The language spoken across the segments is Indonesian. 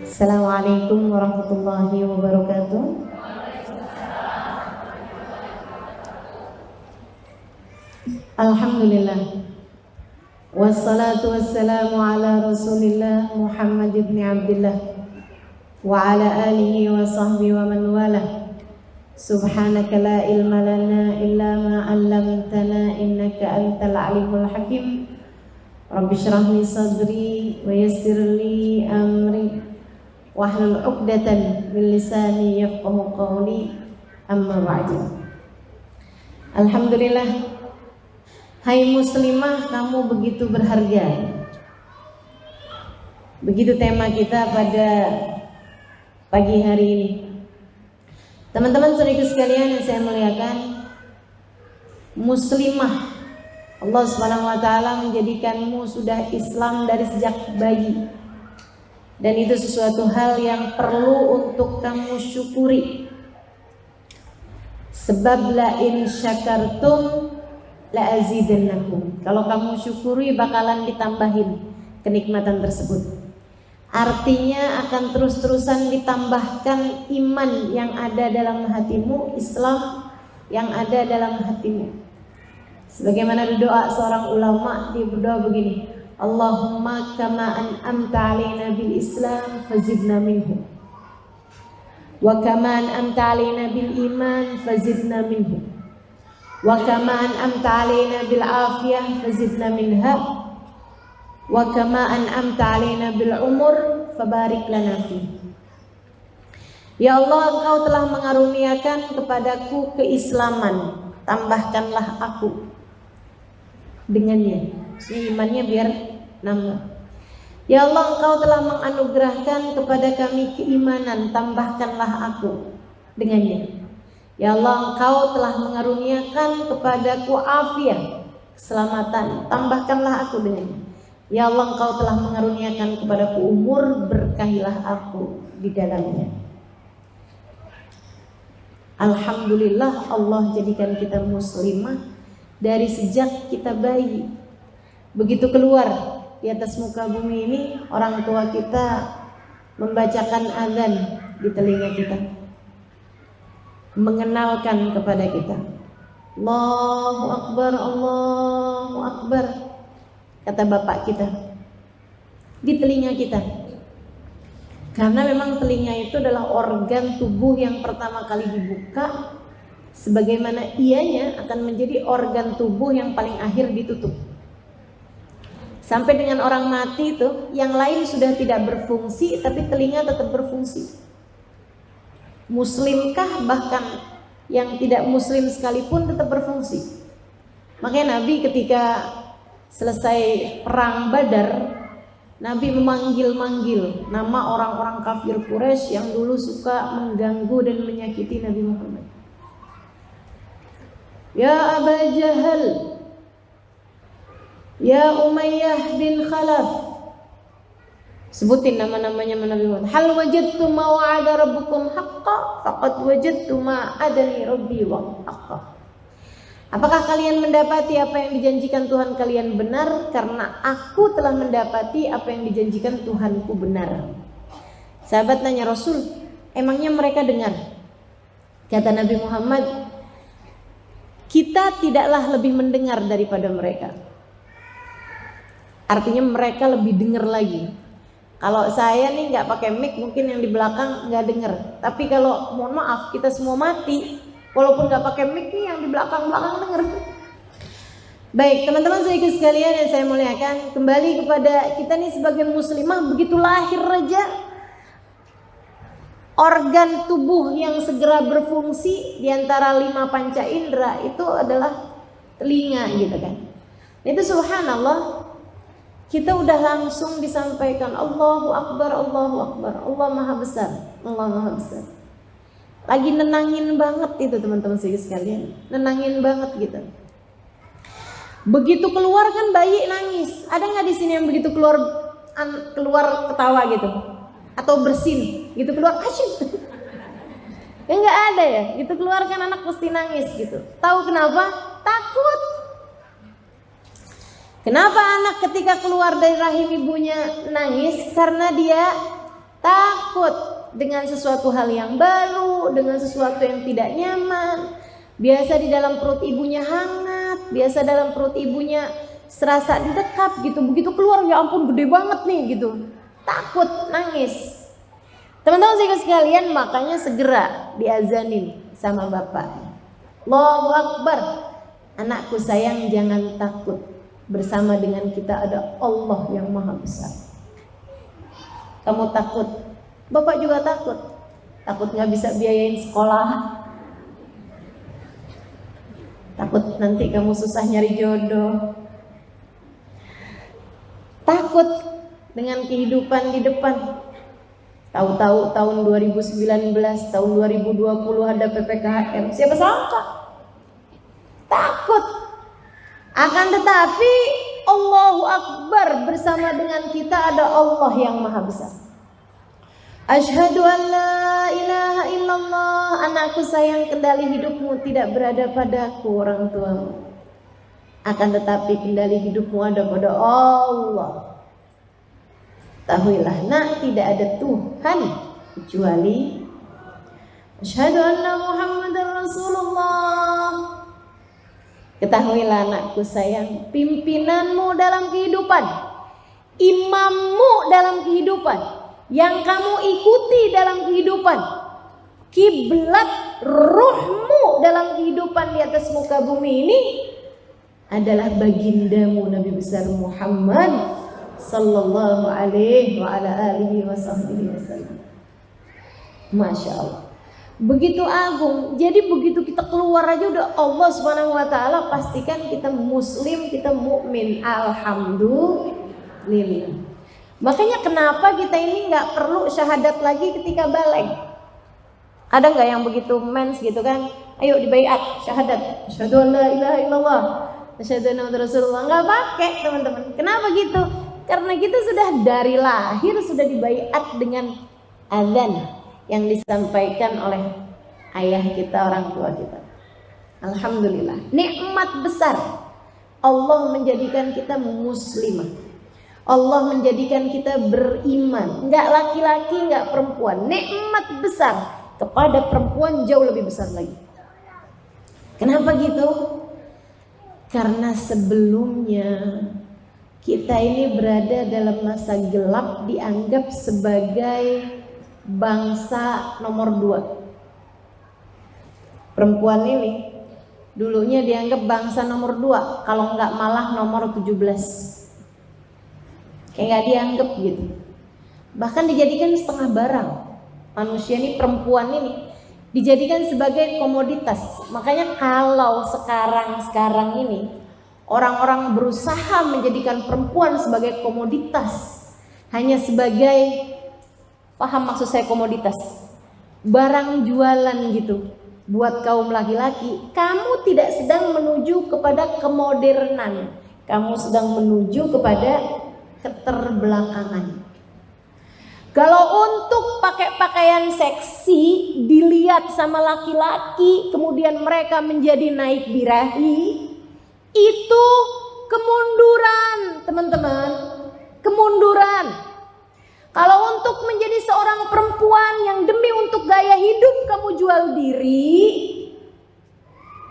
Assalamualaikum warahmatullahi wabarakatuh. Alhamdulillah. Wassalatu wassalamu ala Rasulillah Muhammad ibn Abdullah wa ala alihi wa sahbihi wa man walah. Subhanaka la ilma lana illa ma 'allamtana innaka antal alimul hakim. Rabbi shrah li sadri wa yassir li amri wahlul 'uqdatan min lisani yafqahu qawli. Amma ba'du. Alhamdulillah. Hai muslimah, kamu begitu berharga. Begitu tema kita pada pagi hari ini. Teman-teman saudaraku sekalian yang saya muliakan, muslimah, Allah Subhanahu wa taala menjadikanmu sudah Islam dari sejak bayi. Dan itu sesuatu hal yang perlu untuk kamu syukuri. Sebab la in syakartum la azidannakum. Kalau kamu syukuri bakalan ditambahin kenikmatan tersebut. Artinya akan terus-terusan ditambahkan iman yang ada dalam hatimu, Islam yang ada dalam hatimu. Sebagaimana doa seorang ulama, dia berdoa begini, Allahumma kama an'amta alaina bil Islam fazidna minhu, wa kama an'amta alaina bil iman fazidna minhu, wa kama an'amta alaina bil afiyah fazidna minha, wa kama an'amta alaina bil umur fabarik lana fi. Ya Allah, Engkau telah mengaruniakan kepadaku keislaman, tambahkanlah aku dengannya, imannya biar nambah. Ya Allah, Engkau telah menganugerahkan kepada kami keimanan, tambahkanlah aku dengannya. Ya Allah, Engkau telah mengaruniakan kepadaku afiat, keselamatan, tambahkanlah aku dengannya. Ya Allah, Engkau telah mengaruniakan kepadaku umur, berkahilah aku di dalamnya. Alhamdulillah, Allah jadikan kita muslimah dari sejak kita bayi. Begitu keluar di atas muka bumi ini, orang tua kita membacakan azan di telinga kita, mengenalkan kepada kita, Allahu Akbar, Allahu Akbar, kata bapak kita di telinga kita. Karena memang telinga itu adalah organ tubuh yang pertama kali dibuka, sebagaimana ianya akan menjadi organ tubuh yang paling akhir ditutup. Sampai dengan orang mati itu, yang lain sudah tidak berfungsi, tapi telinga tetap berfungsi. Muslimkah bahkan yang tidak muslim sekalipun tetap berfungsi. Makanya Nabi ketika selesai perang Badar, Nabi memanggil-manggil nama orang-orang kafir Quraisy yang dulu suka mengganggu dan menyakiti Nabi Muhammad. Ya Aba Jahal, ya Umayyah bin Khalaf. Sebutin nama-namanya Nabi Muhammad. Hal wajadtum ma wa'ada rabbukum haqqan faqad wajadtum ma adani rabbi wa haqqan. Apakah kalian mendapati apa yang dijanjikan Tuhan kalian benar? Karena aku telah mendapati apa yang dijanjikan Tuhanku benar. Sahabat nanya, Rasul, emangnya mereka dengar? Kata Nabi Muhammad, kita tidaklah lebih mendengar daripada mereka. Artinya mereka lebih dengar lagi. Kalau saya nih nggak pakai mic, mungkin yang di belakang nggak dengar. Tapi kalau mohon maaf kita semua mati, walaupun nggak pakai mic nih, yang di belakang dengar. Baik teman-teman sekalian yang saya muliakan, kembali kepada kita nih sebagai muslimah, begitu lahir aja organ tubuh yang segera berfungsi di antara 5 panca indera itu adalah telinga gitu kan. Itu subhanallah, kita udah langsung disampaikan Allahu Akbar, Allahu Akbar, Allah Maha Besar, Allah Maha Besar. Lagi nenangin banget itu teman-teman sekalian, nenangin banget gitu. Begitu keluar kan bayi nangis. Ada nggak di sini yang begitu keluar ketawa gitu? Atau bersin gitu keluar asyik? Ya nggak ada ya. Gitu keluar kan anak pasti nangis gitu. Tahu kenapa? Takut. Kenapa anak ketika keluar dari rahim ibunya nangis? Karena dia takut dengan sesuatu hal yang baru, dengan sesuatu yang tidak nyaman. Biasa di dalam perut ibunya hangat, biasa dalam perut ibunya serasa didekap gitu. Begitu keluar, ya ampun gede banget nih gitu. Takut, nangis. Teman-teman sekalian, makanya segera diazanin sama bapak. Allahu Akbar. Anakku sayang, jangan takut. Bersama dengan kita ada Allah yang maha besar. Kamu takut, bapak juga takut. Takut gak bisa biayain sekolah. Takut nanti kamu susah nyari jodoh. Takut dengan kehidupan di depan. Tahu-tahu tahun 2019, tahun 2020 ada PPKM. Siapa sangka? Takut. Akan tetapi Allahu Akbar, bersama dengan kita ada Allah yang maha besar. Asyhadu an la ilaha illallah. Anakku sayang, kendali hidupmu tidak berada padaku orang tuamu. Akan tetapi kendali hidupmu ada pada Allah. Ketahuilah nak, tidak ada Tuhan kecuali asyhadu anna Muhammadar Rasulullah. Ketahuilah anakku sayang, pimpinanmu dalam kehidupan, imammu dalam kehidupan, yang kamu ikuti dalam kehidupan, kiblat ruhmu dalam kehidupan di atas muka bumi ini adalah bagindamu Nabi besar Muhammad sallallahu alaihi wa ala alihi wasallam. Masya Allah, begitu agung. Jadi begitu kita keluar aja udah Allah subhanahu wa ta'ala pastikan kita muslim, kita mukmin. Alhamdulillah. Makanya kenapa kita ini nggak perlu syahadat lagi ketika balik. Ada nggak yang begitu mens gitu kan? Ayo dibaiat syahadat. Asyhadu an la ilaha illallah, asyhadu anna Muhammadar Rasulullah. Nggak pakai teman-teman. Kenapa gitu? Karena kita sudah dari lahir sudah dibaiat dengan azan yang disampaikan oleh ayah kita, orang tua kita. Alhamdulillah, nikmat besar. Allah menjadikan kita muslimah. Allah menjadikan kita beriman. Enggak laki-laki, enggak perempuan. Nikmat besar. Kepada perempuan jauh lebih besar lagi. Kenapa gitu? Karena sebelumnya kita ini berada dalam masa gelap, dianggap sebagai bangsa nomor 2. Perempuan ini dulunya dianggap bangsa nomor 2, kalau enggak malah nomor 17. Kayak enggak dianggap gitu. Bahkan dijadikan setengah barang. Manusia ini, perempuan ini dijadikan sebagai komoditas. Makanya kalau sekarang ini orang-orang berusaha menjadikan perempuan sebagai komoditas, hanya sebagai, paham maksud saya komoditas, barang jualan gitu buat kaum laki-laki. Kamu tidak sedang menuju kepada kemodernan, kamu sedang menuju kepada keterbelakangan. Kalau untuk pakai pakaian seksi dilihat sama laki-laki, kemudian mereka menjadi naik birahi, itu kemunduran, teman-teman. Kemunduran. Kalau untuk menjadi seorang perempuan yang demi untuk gaya hidup kamu jual diri,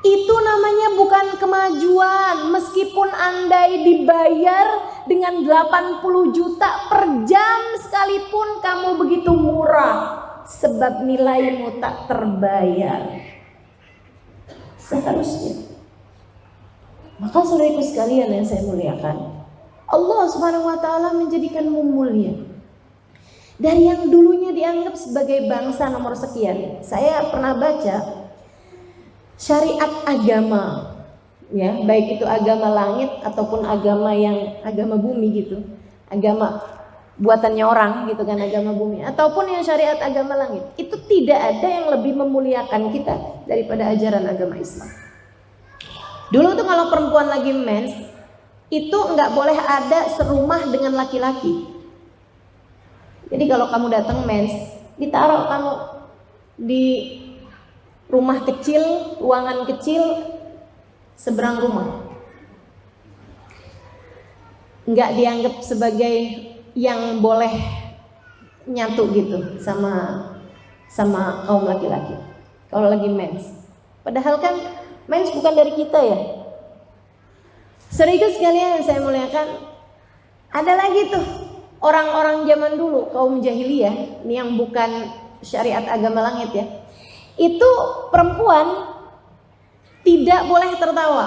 itu namanya bukan kemajuan. Meskipun andai dibayar dengan 80 juta per jam sekalipun kamu begitu murah, sebab nilaimu tak terbayar. Seharusnya. Maka saudaraku sekalian yang saya muliakan, Allah subhanahu wa ta'ala menjadikanmu mulia. Dari yang dulunya dianggap sebagai bangsa nomor sekian. Saya pernah baca syariat agama, ya, baik itu agama langit ataupun agama bumi gitu, agama buatannya orang gitu kan, agama bumi ataupun yang syariat agama langit, itu tidak ada yang lebih memuliakan kita daripada ajaran agama Islam. Dulu tuh kalau perempuan lagi mens itu nggak boleh ada serumah dengan laki-laki. Jadi kalau kamu datang mens, ditaruh kamu di rumah kecil, ruangan kecil seberang rumah. Nggak dianggap sebagai yang boleh nyatu gitu sama kaum laki-laki kalau lagi mens. Padahal kan mens bukan dari kita ya. Saudara sekalian yang saya muliakan, ada lagi tuh orang-orang zaman dulu, kaum jahiliyah, ini yang bukan syariat agama langit ya. Itu perempuan tidak boleh tertawa.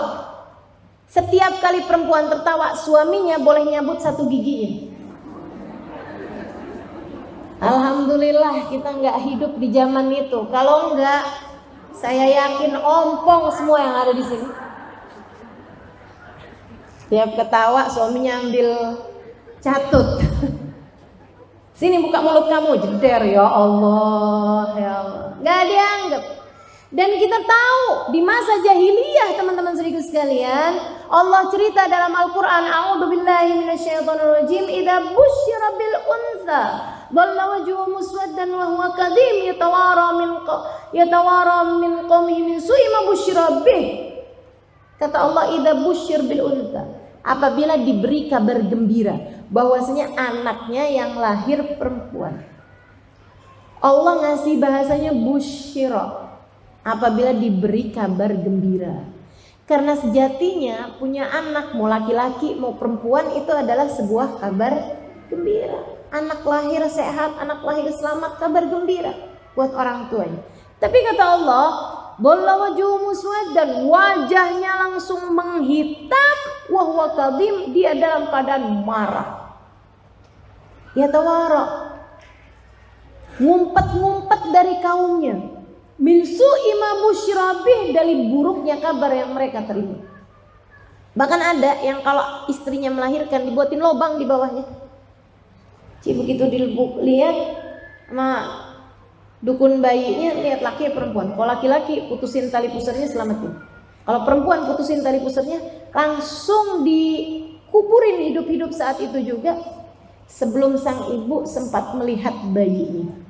Setiap kali perempuan tertawa, suaminya boleh nyabut satu giginya. Alhamdulillah kita nggak hidup di zaman itu. Kalau nggak, saya yakin ompong semua yang ada di sini. Tiap ketawa suaminya ambil catut. Sini buka mulut kamu, jeder, ya Allah, ya Allah. Nggak dianggap. Dan kita tahu di masa jahiliyah teman-teman saudara sekalian, Allah cerita dalam Al-Quran, A'udzubillahi minasyaitonirrajim, idza busyira bil untha dhalla wajhuhu muswaddan wa huwa kadhim yatawara min qaumihi min su'i ma busyira bih. Kata Allah, idza busyir bil untha, apabila diberi kabar gembira bahwasanya anaknya yang lahir perempuan. Allah ngasih bahasanya busyira, apabila diberi kabar gembira. Karena sejatinya punya anak mau laki-laki mau perempuan itu adalah sebuah kabar gembira. Anak lahir sehat, anak lahir selamat, kabar gembira buat orang tuanya. Tapi kata Allah, dhalla wajhuhu muswaddan, wajahnya langsung menghitam, wa huwa kadhim, dia dalam keadaan marah. Ya tawara, ngumpet-ngumpet dari kaumnya. Min su'i ma busyira bih, dari buruknya kabar yang mereka terima. Bahkan ada yang kalau istrinya melahirkan dibuatin lubang di bawahnya. Begitu dilihat sama dukun bayinya, lihat laki perempuan. Kalau laki-laki putusin tali pusarnya, selamatin. Kalau perempuan putusin tali pusarnya, langsung dikuburin hidup-hidup saat itu juga, sebelum sang ibu sempat melihat bayinya.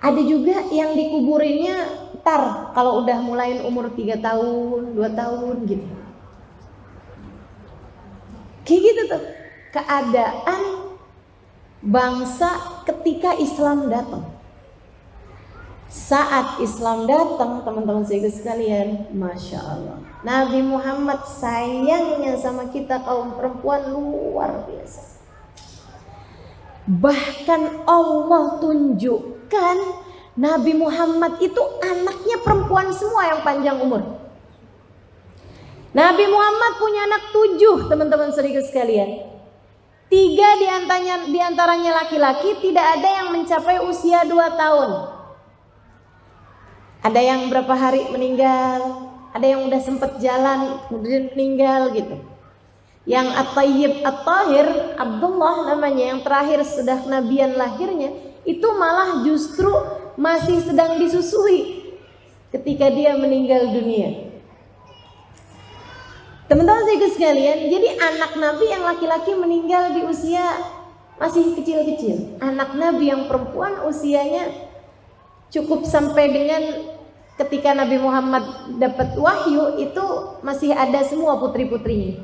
Ada juga yang dikuburinnya tar kalau udah mulai umur 3 tahun, 2 tahun gitu. Kayak gitu tuh keadaan bangsa ketika Islam datang. Saat Islam datang, teman-teman sekalian, Masya Allah, Nabi Muhammad sayangnya sama kita kaum perempuan luar biasa. Bahkan Allah tunjukkan Nabi Muhammad itu anaknya perempuan semua yang panjang umur. Nabi Muhammad punya anak 7, teman-teman saudara sekalian. 3 diantaranya laki-laki, tidak ada yang mencapai usia 2 tahun. Ada yang berapa hari meninggal, ada yang udah sempet jalan kemudian meninggal gitu. Yang At-Tayyib At-Tahir, Abdullah namanya, yang terakhir sudah kenabian lahirnya, itu malah justru masih sedang disusui ketika dia meninggal dunia. Teman-teman sekalian, jadi anak Nabi yang laki-laki meninggal di usia masih kecil-kecil. Anak Nabi yang perempuan usianya cukup sampai dengan ketika Nabi Muhammad dapat wahyu itu masih ada semua putri-putrinya.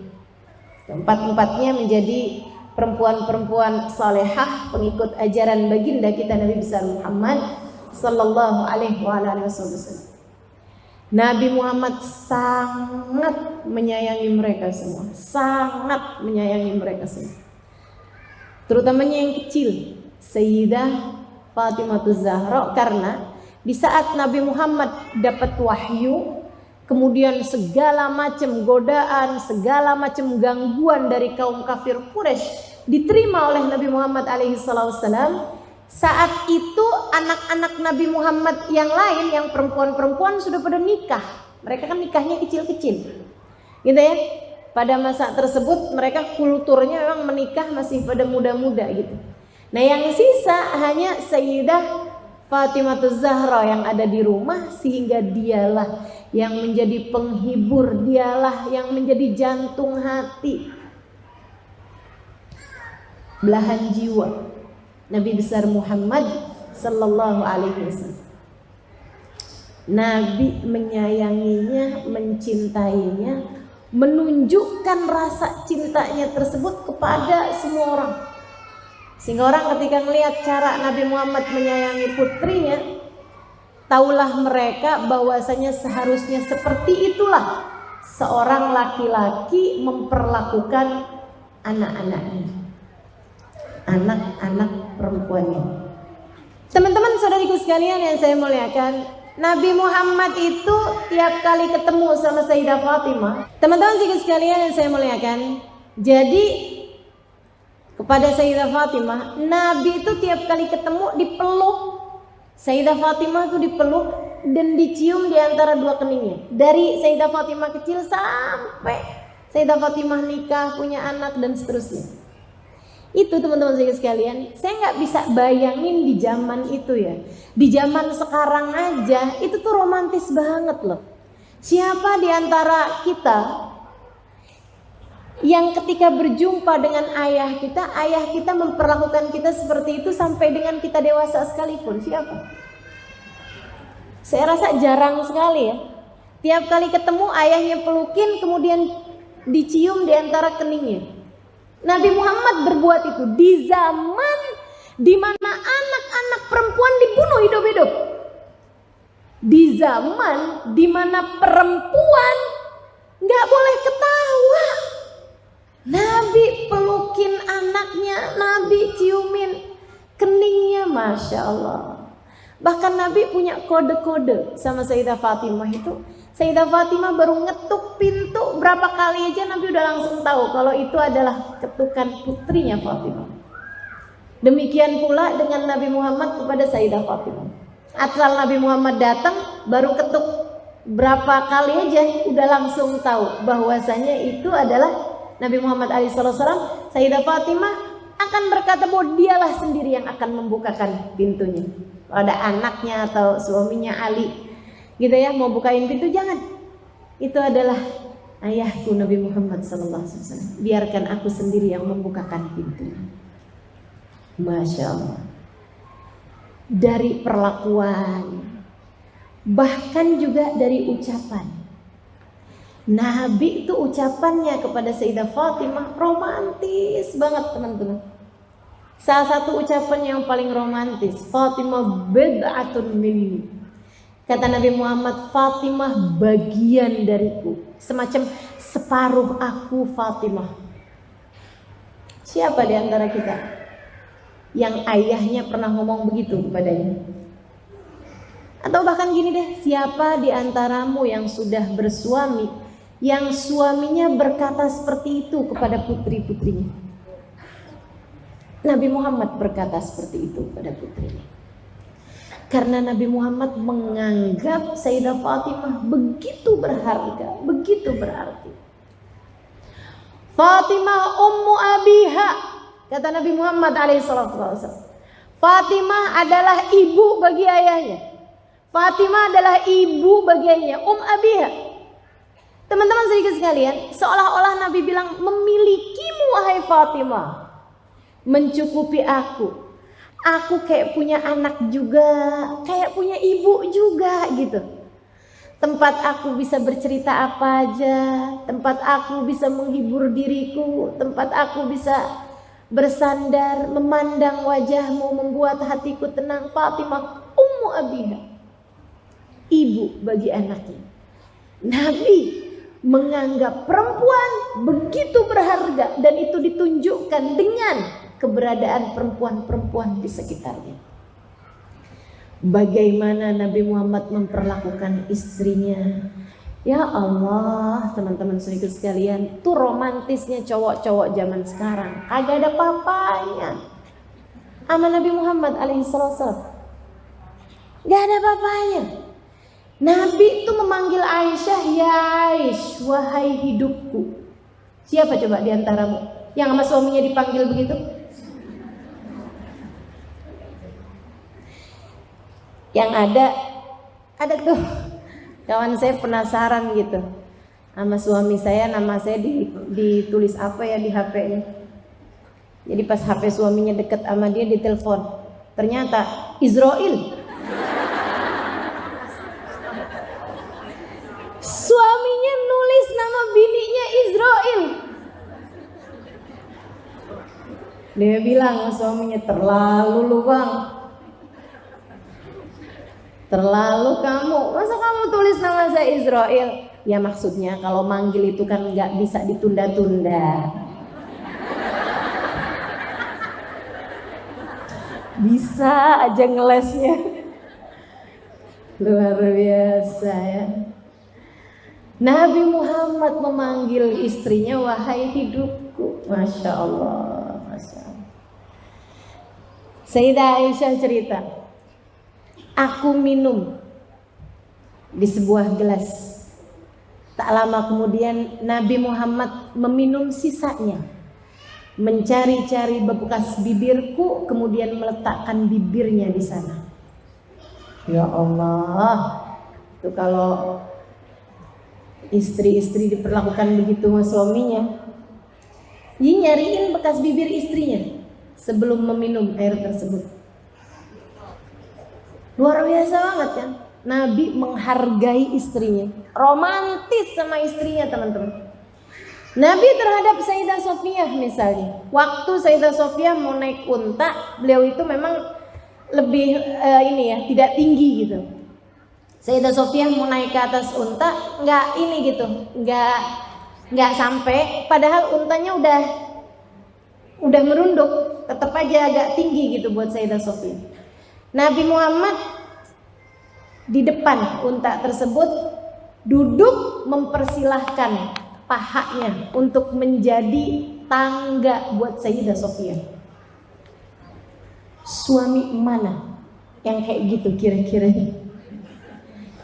Keempat-empatnya menjadi perempuan-perempuan salehah pengikut ajaran baginda kita Nabi besar Muhammad sallallahu alaihi wasallam. Nabi Muhammad sangat menyayangi mereka semua, sangat menyayangi mereka semua. Terutamanya yang kecil, Sayyidah Fatimah Zahra, karena di saat Nabi Muhammad dapat wahyu, kemudian segala macam godaan, segala macam gangguan dari kaum kafir Quraisy diterima oleh Nabi Muhammad alaihissalam. Saat itu anak-anak Nabi Muhammad yang lain, yang perempuan-perempuan sudah pada nikah. Mereka kan nikahnya kecil-kecil, gitu ya. Pada masa tersebut mereka kulturnya memang menikah masih pada muda-muda gitu. Nah yang sisa hanya Sayyidah Fatimah Zahra yang ada di rumah, sehingga dialah yang menjadi penghibur, dialah yang menjadi jantung hati, belahan jiwa Nabi besar Muhammad sallallahu alaihi wasallam. Nabi menyayanginya, mencintainya, menunjukkan rasa cintanya tersebut kepada semua orang. Sehingga orang ketika melihat cara Nabi Muhammad menyayangi putrinya, taulah mereka bahwasanya seharusnya seperti itulah seorang laki-laki memperlakukan anak-anaknya, anak-anak perempuannya. Teman-teman saudariku sekalian yang saya muliakan, Nabi Muhammad itu tiap kali ketemu sama Sayyidah Fatimah, teman-teman saudariku sekalian yang saya muliakan, jadi kepada Sayyidah Fatimah, Nabi itu tiap kali ketemu dipeluk. Sayyidah Fatimah itu dipeluk dan dicium di antara dua keningnya. Dari Sayyidah Fatimah kecil sampai Sayyidah Fatimah nikah, punya anak dan seterusnya. Itu teman-teman sekalian, saya nggak bisa bayangin di zaman itu ya. Di zaman sekarang aja itu tuh romantis banget loh. Siapa di antara kita yang ketika berjumpa dengan ayah kita memperlakukan kita seperti itu sampai dengan kita dewasa sekalipun? Siapa? Saya rasa jarang sekali ya. Tiap kali ketemu ayahnya pelukin, kemudian dicium di antara keningnya. Nabi Muhammad berbuat itu di zaman di mana anak-anak perempuan dibunuh hidup-hidup. Di zaman di mana perempuan nggak boleh ketawa. Nabi pelukin anaknya, Nabi ciumin keningnya, Masya Allah. Bahkan Nabi punya kode-kode sama Sayyidah Fatimah itu. Sayyidah Fatimah baru ngetuk pintu berapa kali aja Nabi udah langsung tahu kalau itu adalah ketukan putrinya Fatimah. Demikian pula dengan Nabi Muhammad kepada Sayyidah Fatimah. Asal Nabi Muhammad datang baru ketuk berapa kali aja udah langsung tahu bahwasanya itu adalah Nabi Muhammad SAW. Sayyidah Fatimah akan berkata bahwa dialah sendiri yang akan membukakan pintunya. Kalau ada anaknya atau suaminya Ali gitu ya, mau bukain pintu, jangan. Itu adalah ayahku Nabi Muhammad SAW. Biarkan aku sendiri yang membukakan pintunya. Masya Allah. Dari perlakuan, bahkan juga dari ucapan. Nabi itu ucapannya kepada Sayyidah Fatimah romantis banget teman-teman. Salah satu ucapan yang paling romantis, Fatimah bid'atun minni. Kata Nabi Muhammad, Fatimah bagian dariku. Semacam separuh aku Fatimah. Siapa di antara kita yang ayahnya pernah ngomong begitu kepadanya? Atau bahkan gini deh, siapa di antaramu yang sudah bersuami yang suaminya berkata seperti itu kepada putri-putrinya? Nabi Muhammad berkata seperti itu kepada putrinya. Karena Nabi Muhammad menganggap Sayyidah Fatimah begitu berharga, begitu berarti. Fatimah ummu abiha, kata Nabi Muhammad SAW. Fatimah adalah ibu bagi ayahnya. Fatimah adalah ibu bagi ayahnya, abiha. Teman-teman sedikit sekalian, seolah-olah Nabi bilang, memilikimu wahai Fatimah mencukupi aku. Aku kayak punya anak juga, kayak punya ibu juga gitu. Tempat aku bisa bercerita apa aja, tempat aku bisa menghibur diriku, tempat aku bisa bersandar, memandang wajahmu membuat hatiku tenang. Fatimah ummu abiha, ibu bagi anaknya. Nabi menganggap perempuan begitu berharga dan itu ditunjukkan dengan keberadaan perempuan-perempuan di sekitarnya. Bagaimana Nabi Muhammad memperlakukan istrinya. Ya Allah, teman-teman sedikit sekalian, tuh romantisnya cowok-cowok zaman sekarang. Kagak ada papanya sama Nabi Muhammad alaihissalam. Gak ada papanya. Nabi itu memanggil Aisyah, ya Aish, wahai hidupku. Siapa coba di antaramu yang sama suaminya dipanggil begitu? Yang ada tuh kawan saya penasaran gitu sama suami saya, nama saya ditulis apa ya di HP-nya. Jadi pas HP suaminya deket sama dia ditelepon, ternyata Israel. Suaminya nulis nama bininya Israel. Dia bilang suaminya, terlalu lu bang, terlalu kamu, masa kamu tulis nama saya Israel? Ya maksudnya kalau manggil itu kan nggak bisa ditunda-tunda. Bisa aja ngelesnya. Luar biasa ya. Nabi Muhammad memanggil istrinya wahai hidupku. Masya Allah, Masya Allah. Sayyidah Aisyah cerita, aku minum di sebuah gelas. Tak lama kemudian Nabi Muhammad meminum sisanya, mencari-cari bekas bibirku, kemudian meletakkan bibirnya di sana. Ya Allah, itu kalau istri-istri diperlakukan begitu sama suaminya, dia nyariin bekas bibir istrinya sebelum meminum air tersebut. Luar biasa banget kan? Nabi menghargai istrinya, romantis sama istrinya teman-teman. Nabi terhadap Sayyidah Sofiyah misalnya, waktu Sayyidah Sofiyah mau naik unta, beliau itu memang lebih tidak tinggi gitu. Sayyidah Sofiyah mau naik ke atas unta, nggak sampai, padahal untanya udah merunduk, tetap aja agak tinggi gitu buat Sayyidah Sofiyah. Nabi Muhammad di depan unta tersebut duduk mempersilahkan pahanya untuk menjadi tangga buat Sayyidah Sofiyah. Suami mana yang kayak gitu kira-kira?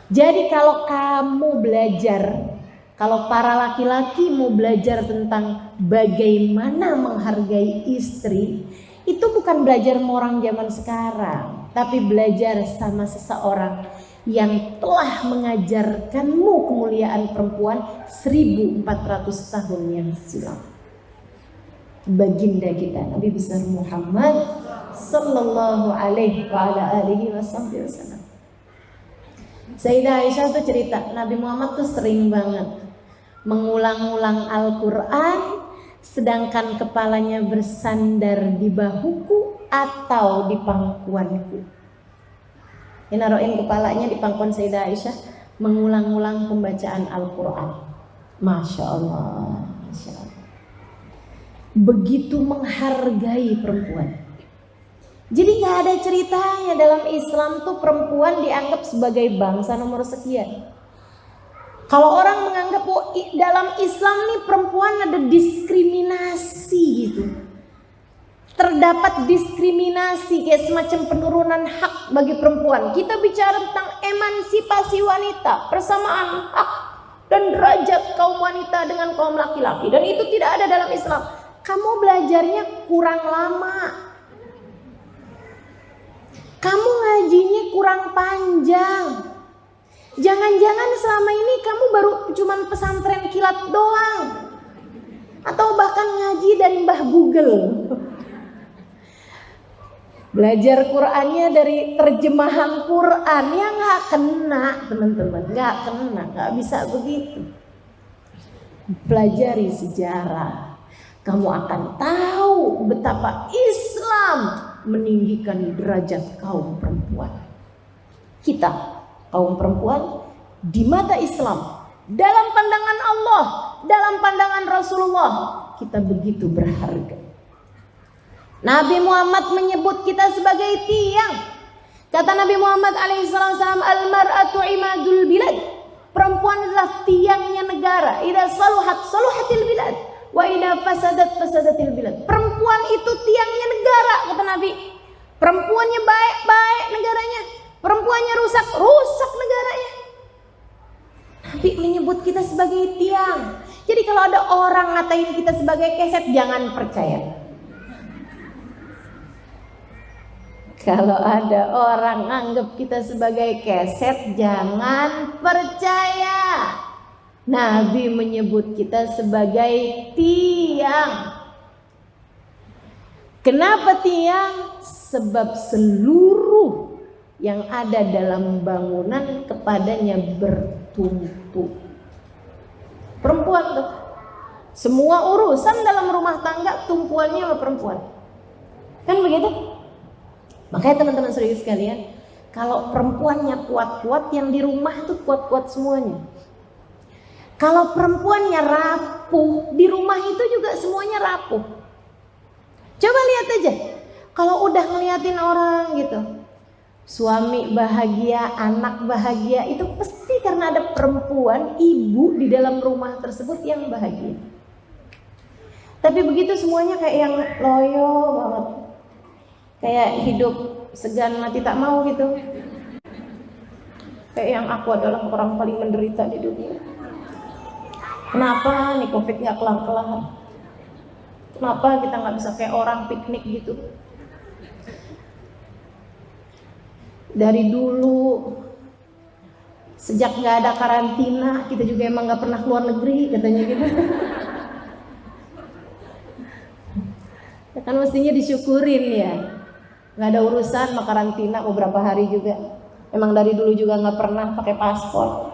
Jadi kalau kamu belajar, kalau para laki-laki mau belajar tentang bagaimana menghargai istri, itu bukan belajar sama orang zaman sekarang, tapi belajar sama seseorang yang telah mengajarkanmu kemuliaan perempuan 1400 tahun yang silam. Baginda kita Nabi besar Muhammad sallallahu alaihi wa ala alihi wasallam. Sayyidah Aisyah tuh cerita, Nabi Muhammad tuh sering banget mengulang-ulang Al-Quran sedangkan kepalanya bersandar di bahuku atau di pangkuanku. Ini naruhin kepalanya di pangkuan Sayyidah Aisyah, mengulang-ulang pembacaan Al-Quran. Masya Allah, Masya Allah. Begitu menghargai perempuan. Jadi gak ada ceritanya dalam Islam tuh perempuan dianggap sebagai bangsa nomor sekian. Kalau orang menganggap dalam Islam nih perempuan ada diskriminasi gitu, terdapat diskriminasi kayak semacam penurunan hak bagi perempuan. Kita bicara tentang emansipasi wanita, persamaan hak dan derajat kaum wanita dengan kaum laki-laki, dan itu tidak ada dalam Islam. Kamu belajarnya kurang lama, kamu ngajinya kurang panjang. Jangan-jangan selama ini kamu baru cuman pesantren kilat doang, atau bahkan ngaji dari Mbah Google. Belajar Qur'annya dari terjemahan Qur'an, ya nggak kena teman-teman, nggak kena, nggak bisa begitu. Pelajari sejarah, kamu akan tahu betapa Islam meninggikan derajat kaum perempuan. Kita kaum perempuan di mata Islam, dalam pandangan Allah, dalam pandangan Rasulullah, kita begitu berharga. Nabi Muhammad menyebut kita sebagai tiang. Kata Nabi Muhammad alaihissalam, al-mar'atu imadul bilad. Perempuan adalah tiangnya negara. Idza saluhat saluhatil bilad, wa idza fasadat fasadatil bilad. Perempuan itu tiangnya negara, kata Nabi. Perempuannya baik-baik negaranya, perempuannya rusak negaranya. Nabi menyebut kita sebagai tiang. Jadi kalau ada orang ngatain kita sebagai keset, jangan percaya. Kalau ada orang anggap kita sebagai keset, jangan percaya. Nabi menyebut kita sebagai tiang. Kenapa tiang? Sebab seluruh yang ada dalam bangunan kepadanya bertumpu. Perempuan tuh, semua urusan dalam rumah tangga tumpuannya sama perempuan. Kan begitu? Makanya teman-teman saudara sekalian, kalau perempuannya kuat-kuat, yang di rumah tuh kuat-kuat semuanya. Kalau perempuannya rapuh, di rumah itu juga semuanya rapuh. Coba lihat aja, kalau udah ngeliatin orang gitu, suami bahagia, anak bahagia, itu pasti karena ada perempuan, ibu di dalam rumah tersebut yang bahagia. Tapi begitu semuanya kayak yang loyo banget, kayak hidup segan mati tak mau gitu. Kayak yang aku adalah orang paling menderita di dunia. Kenapa nih COVID gak kelar-kelar? Kenapa kita gak bisa kayak orang piknik gitu? Dari dulu, sejak gak ada karantina, kita juga emang gak pernah keluar negeri, katanya gitu. Ya kan mestinya disyukurin ya. Gak ada urusan sama karantina beberapa hari juga. Emang dari dulu juga gak pernah pakai paspor.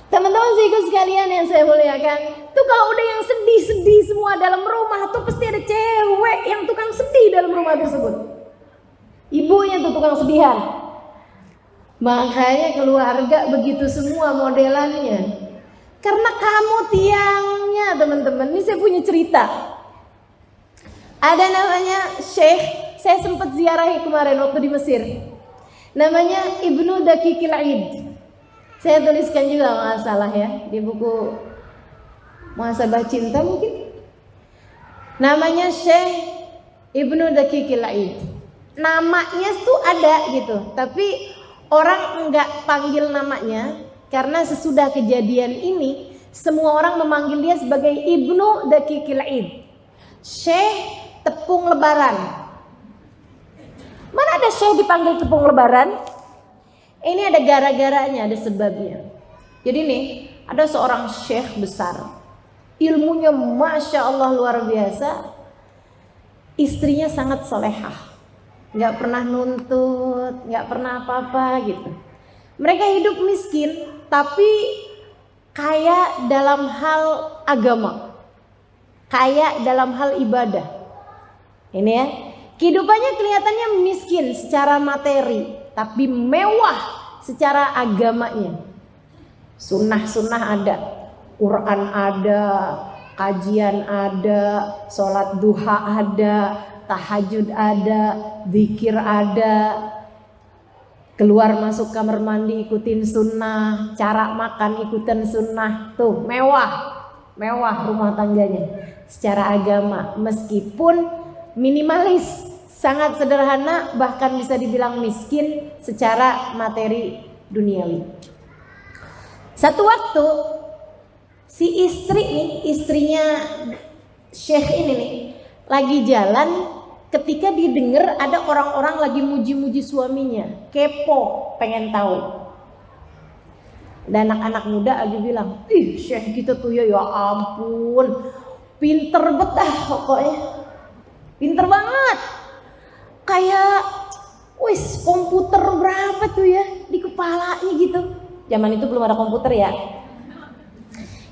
Teman-teman seiku sekalian yang saya muliakan, tuh kalau udah yang sedih-sedih semua dalam rumah, tuh pasti ada cewek yang tukang sedih dalam rumah tersebut. Ibunya tuh tukang sedihan. Makanya keluarga begitu semua modelannya. Karena kamu tiangnya, teman-teman. Ini saya punya cerita. Ada namanya Syekh, saya sempat ziarahi kemarin waktu di Mesir. Namanya Ibnu Daqiqil Aid. Saya tuliskan juga nggak salah ya di buku Muhasabah Cinta mungkin. Namanya Syekh Ibnu Daqiqil Aid. Namanya tuh ada gitu, tapi orang enggak panggil namanya karena sesudah kejadian ini semua orang memanggil dia sebagai Ibnu Daqiqil Aid. Syekh Tepung Lebaran. Mana ada Syekh dipanggil Tepung Lebaran? Ini ada gara-garanya, ada sebabnya. Jadi nih, ada seorang syekh besar. Ilmunya Masya Allah luar biasa. Istrinya sangat solehah. Gak pernah nuntut, gak pernah apa-apa gitu. Mereka hidup miskin, tapi kaya dalam hal agama. Kaya dalam hal ibadah. Ini ya, kehidupannya kelihatannya miskin secara materi, tapi mewah secara agamanya. Sunnah-sunnah ada, Quran ada, kajian ada, sholat duha ada, tahajud ada, zikir ada, keluar masuk kamar mandi ikutin sunnah, cara makan ikutin sunnah. Tuh mewah rumah tangganya secara agama, meskipun minimalis, sangat sederhana, bahkan bisa dibilang miskin secara materi duniawi. Satu waktu si istrinya Syekh ini nih lagi jalan, ketika didengar ada orang-orang lagi muji-muji suaminya, kepo, pengen tahu. Dan anak-anak muda lagi bilang, ih Syekh kita tuh ya ampun, pinter betah pokoknya, pinter banget. Kayak wis komputer berapa tuh ya di kepalanya gitu. Zaman itu belum ada komputer ya.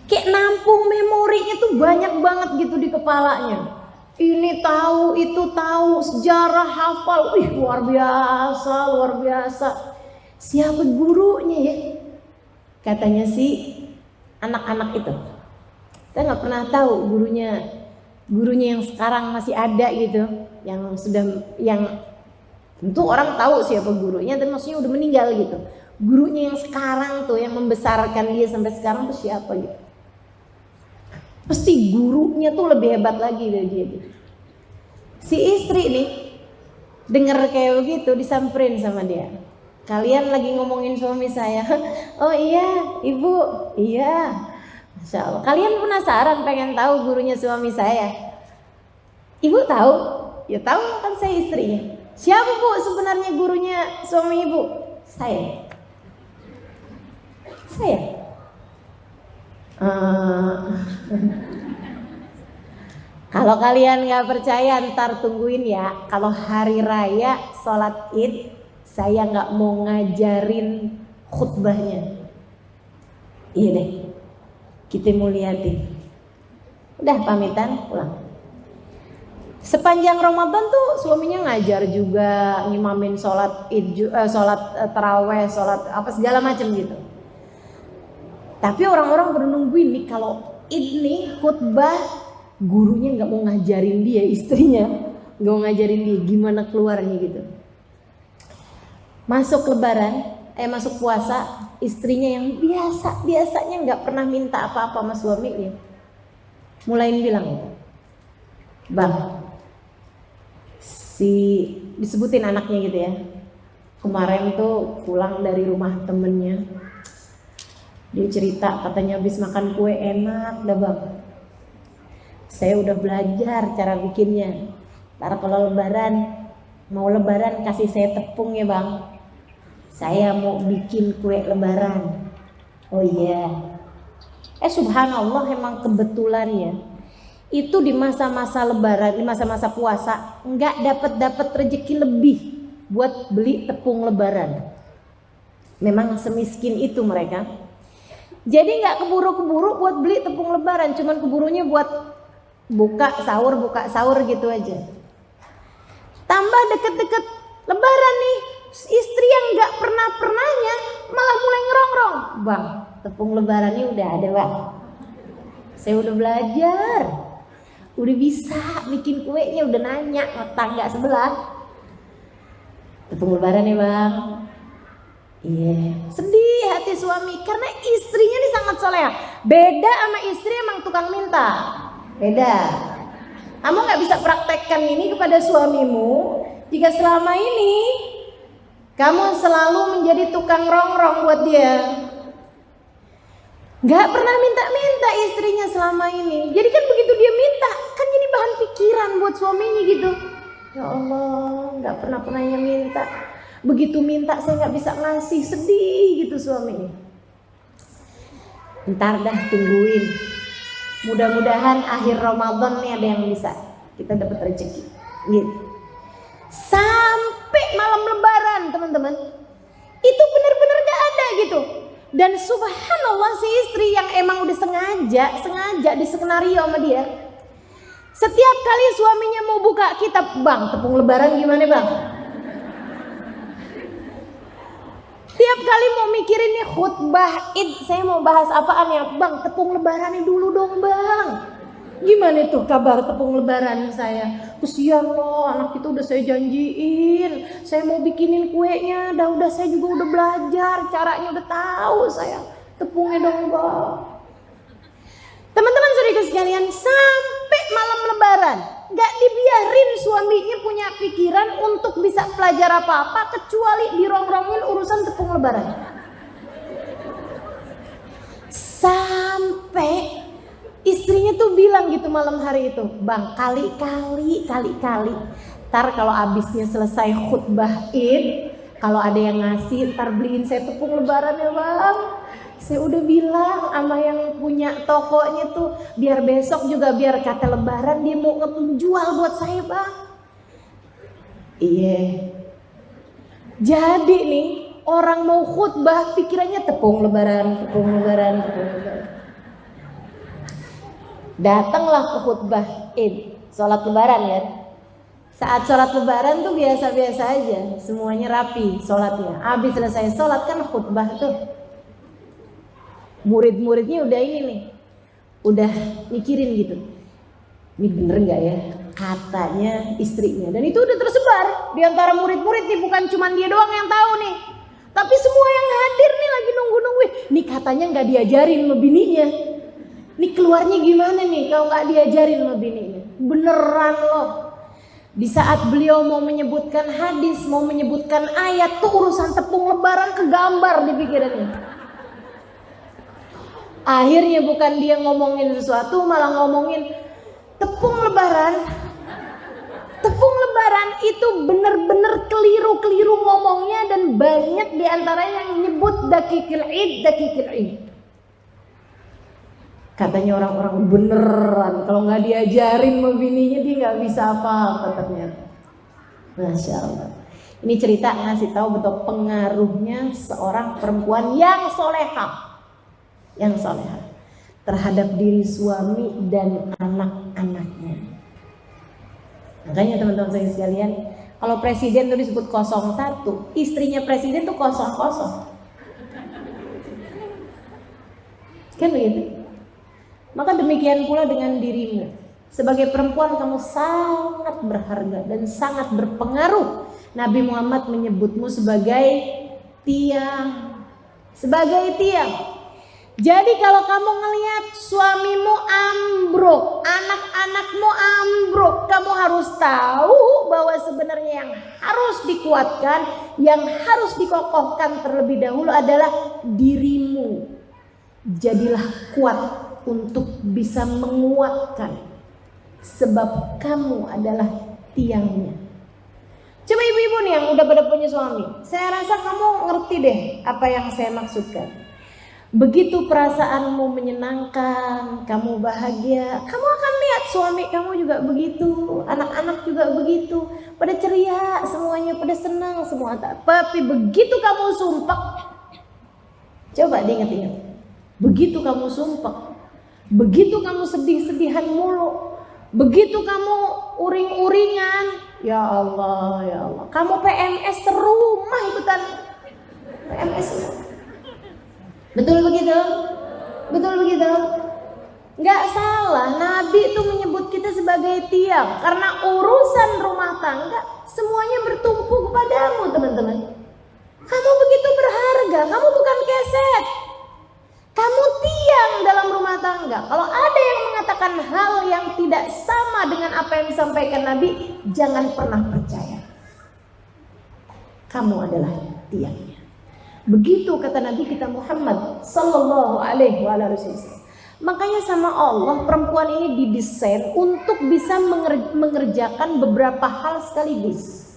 Kayak nampung memorinya tuh banyak banget gitu di kepalanya. Ini tahu, itu tahu, sejarah hafal. Wih luar biasa. Siapa gurunya ya? Katanya si anak-anak itu. Kita nggak pernah tahu gurunya yang sekarang masih ada gitu. Yang tentu orang tahu siapa gurunya, tapi maksudnya udah meninggal gitu. Gurunya yang sekarang tuh yang membesarkan dia sampai sekarang tuh siapa gitu. Pasti gurunya tuh lebih hebat lagi dari dia gitu. Si istri nih denger kayak begitu, disamperin sama dia. Kalian lagi ngomongin suami saya. Oh iya ibu, iya, Masya Allah. Kalian penasaran pengen tahu gurunya suami saya? Ibu tahu? Ya tahu kan, saya istrinya. Siapa bu sebenarnya gurunya suami ibu? Saya. Kalau kalian nggak percaya, ntar tungguin ya. Kalau hari raya sholat id, saya nggak mau ngajarin khutbahnya. Iya deh, kita mau liatin. Udah pamitan pulang. Sepanjang Ramadan tuh suaminya ngajar juga, ngimamin sholat id, sholat taraweh, sholat apa segala macam gitu. Tapi orang-orang baru nungguin nih kalau ini khutbah, gurunya nggak mau ngajarin dia, istrinya nggak mau ngajarin dia gimana keluarnya gitu. Masuk Lebaran, masuk puasa, istrinya yang biasanya nggak pernah minta apa-apa sama suaminya, mulai bilang, bang, disebutin anaknya gitu ya, kemarin tuh pulang dari rumah temennya, dia cerita katanya habis makan kue enak dah bang, saya udah belajar cara bikinnya, ntar kalau mau lebaran kasih saya tepung ya bang, saya mau bikin kue lebaran. Oh iya, subhanallah, emang kebetulan ya, itu di masa-masa lebaran, di masa-masa puasa nggak dapat rezeki lebih buat beli tepung lebaran. Memang semiskin itu mereka. Jadi nggak keburu-keburu buat beli tepung lebaran, cuman keburunya buat buka sahur gitu aja. Tambah deket-deket lebaran nih, istri yang nggak pernahnya malah mulai ngerongrong, bang, tepung lebarannya udah ada bang, saya udah belajar, udah bisa bikin kuenya, udah nanya ke tangga sebelah, tepung lebaran ya bang. Iya, sedih hati suami karena istrinya ini sangat soleha. Beda sama istri emang tukang minta, beda. Kamu nggak bisa praktekkan ini kepada suamimu jika selama ini kamu selalu menjadi tukang rongrong buat dia. Gak pernah minta-minta istrinya selama ini. Jadi kan begitu dia minta, kan jadi bahan pikiran buat suaminya gitu. Ya Allah, gak pernahnya minta. Begitu minta saya gak bisa ngasih, sedih gitu suaminya. Ntar dah tungguin. Mudah-mudahan akhir Ramadan nih ada yang bisa kita dapat rezeki. Gitu. Sampai malam lebaran teman-teman, itu benar-benar gak ada gitu. Dan subhanallah si istri yang emang udah sengaja diskenario sama dia, setiap kali suaminya mau buka kitab, bang tepung lebaran gimana bang, tiap kali mau mikirin nih khutbah id, saya mau bahas apaan ya bang, tepung lebarannya dulu dong bang. Gimana tuh kabar tepung lebaran saya? Kesian loh, anak itu udah saya janjiin, saya mau bikinin kuenya, udah saya juga udah belajar, caranya udah tahu saya. Tepungnya dong bang. Teman-teman saudara sekalian, sampai malam lebaran gak dibiarin suaminya punya pikiran untuk bisa belajar apa-apa kecuali dirongrongin urusan tepung lebaran. Sampai istrinya tuh bilang gitu malam hari itu, bang kali-kali ntar kalau abisnya selesai khutbah id, kalau ada yang ngasih ntar beliin saya tepung lebaran ya bang. Saya udah bilang sama yang punya tokonya tuh, biar besok juga biar kata lebaran dia mau ngejual buat saya bang. Iya, jadi nih orang mau khutbah pikirannya tepung lebaran. Datanglah ke khutbah id, sholat lebaran kan. Saat sholat lebaran tuh biasa-biasa aja, semuanya rapi sholatnya. Habis selesai sholat kan khutbah tuh, murid-muridnya udah ini nih, udah mikirin gitu, ini bener nggak ya katanya istrinya. Dan itu udah tersebar di antara murid-murid nih, bukan cuma dia doang yang tahu nih, tapi semua yang hadir nih lagi nunggu-nungguin. Nih katanya nggak diajarin sama bininya. Nih keluarnya gimana nih kalau nggak diajarin sama bininya? Beneran loh. Di saat beliau mau menyebutkan hadis, mau menyebutkan ayat, tuh urusan tepung lebaran kegambar di pikirannya. Akhirnya bukan dia ngomongin sesuatu, malah ngomongin tepung lebaran. Tepung lebaran itu bener-bener keliru ngomongnya, dan banyak diantaranya yang nyebut dakikil id. Katanya orang-orang beneran kalau nggak diajarin sama bininya dia nggak bisa apa-apa ternyata. Masya Allah. Ini cerita ngasih tahu betul pengaruhnya seorang perempuan yang soleha, terhadap diri suami dan anak-anaknya. Makanya teman-teman saya sekalian, kalau presiden itu disebut 01, istrinya presiden tuh 00. Kan begitu? Maka demikian pula dengan dirimu. Sebagai perempuan kamu sangat berharga dan sangat berpengaruh. Nabi Muhammad menyebutmu sebagai tiang. Sebagai tiang. Jadi kalau kamu ngelihat suamimu ambruk, anak-anakmu ambruk, kamu harus tahu bahwa sebenarnya yang harus dikuatkan, yang harus dikokohkan terlebih dahulu adalah dirimu. Jadilah kuat untuk bisa menguatkan, sebab kamu adalah tiangnya. Coba ibu-ibu nih yang udah pada punya suami, saya rasa kamu ngerti deh apa yang saya maksudkan. Begitu perasaanmu menyenangkan, kamu bahagia, kamu akan lihat suami kamu juga begitu, anak-anak juga begitu, pada ceria, semuanya pada senang, semua. Tapi begitu kamu sumpah, coba diingat-ingat, begitu kamu sumpah, begitu kamu sedih-sedihan mulu, begitu kamu uring-uringan, ya Allah, kamu PMS serumah ikutan PMS. Betul begitu? Betul begitu? Nggak salah, Nabi itu menyebut kita sebagai tiang. Karena urusan rumah tangga semuanya bertumpu kepadamu, teman-teman. Kamu begitu berharga, kamu bukan keset. Kamu tiang dalam rumah tangga. Kalau ada yang mengatakan hal yang tidak sama dengan apa yang disampaikan Nabi, jangan pernah percaya. Kamu adalah tiangnya. Begitu kata Nabi kita Muhammad sallallahu alaihi wasallam. Makanya sama Allah perempuan ini didesain untuk bisa mengerjakan beberapa hal sekaligus.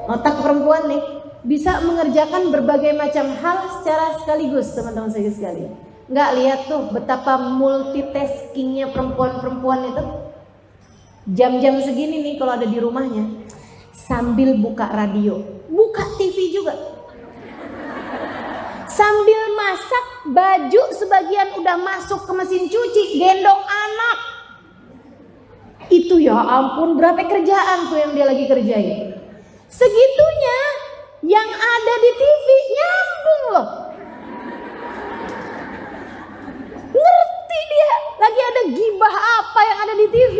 Otak perempuan nih bisa mengerjakan berbagai macam hal secara sekaligus, teman-teman saya sekalian. Nggak lihat tuh betapa multitaskingnya perempuan-perempuan itu. Jam-jam segini nih kalau ada di rumahnya sambil buka radio, buka TV juga. Sambil masak, baju sebagian udah masuk ke mesin cuci, gendong anak. Itu ya ampun, berapa kerjaan tuh yang dia lagi kerjain. Segitunya yang ada di TV nyambung loh. Ngerti dia, lagi ada gibah apa yang ada di TV.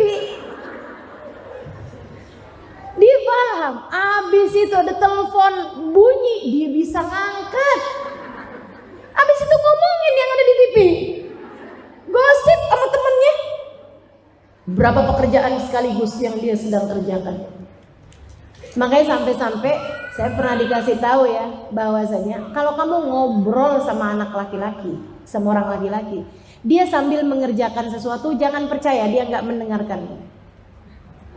Dia paham, abis itu ada telepon bunyi, dia bisa ngangkat. Abis itu ngomongin yang ada di TV, gosip sama temennya. Berapa pekerjaan sekaligus yang dia sedang kerjakan. Makanya sampai-sampai saya pernah dikasih tahu ya, bahwasanya kalau kamu ngobrol sama anak laki-laki, sama orang laki-laki, dia sambil mengerjakan sesuatu, jangan percaya dia nggak mendengarkan.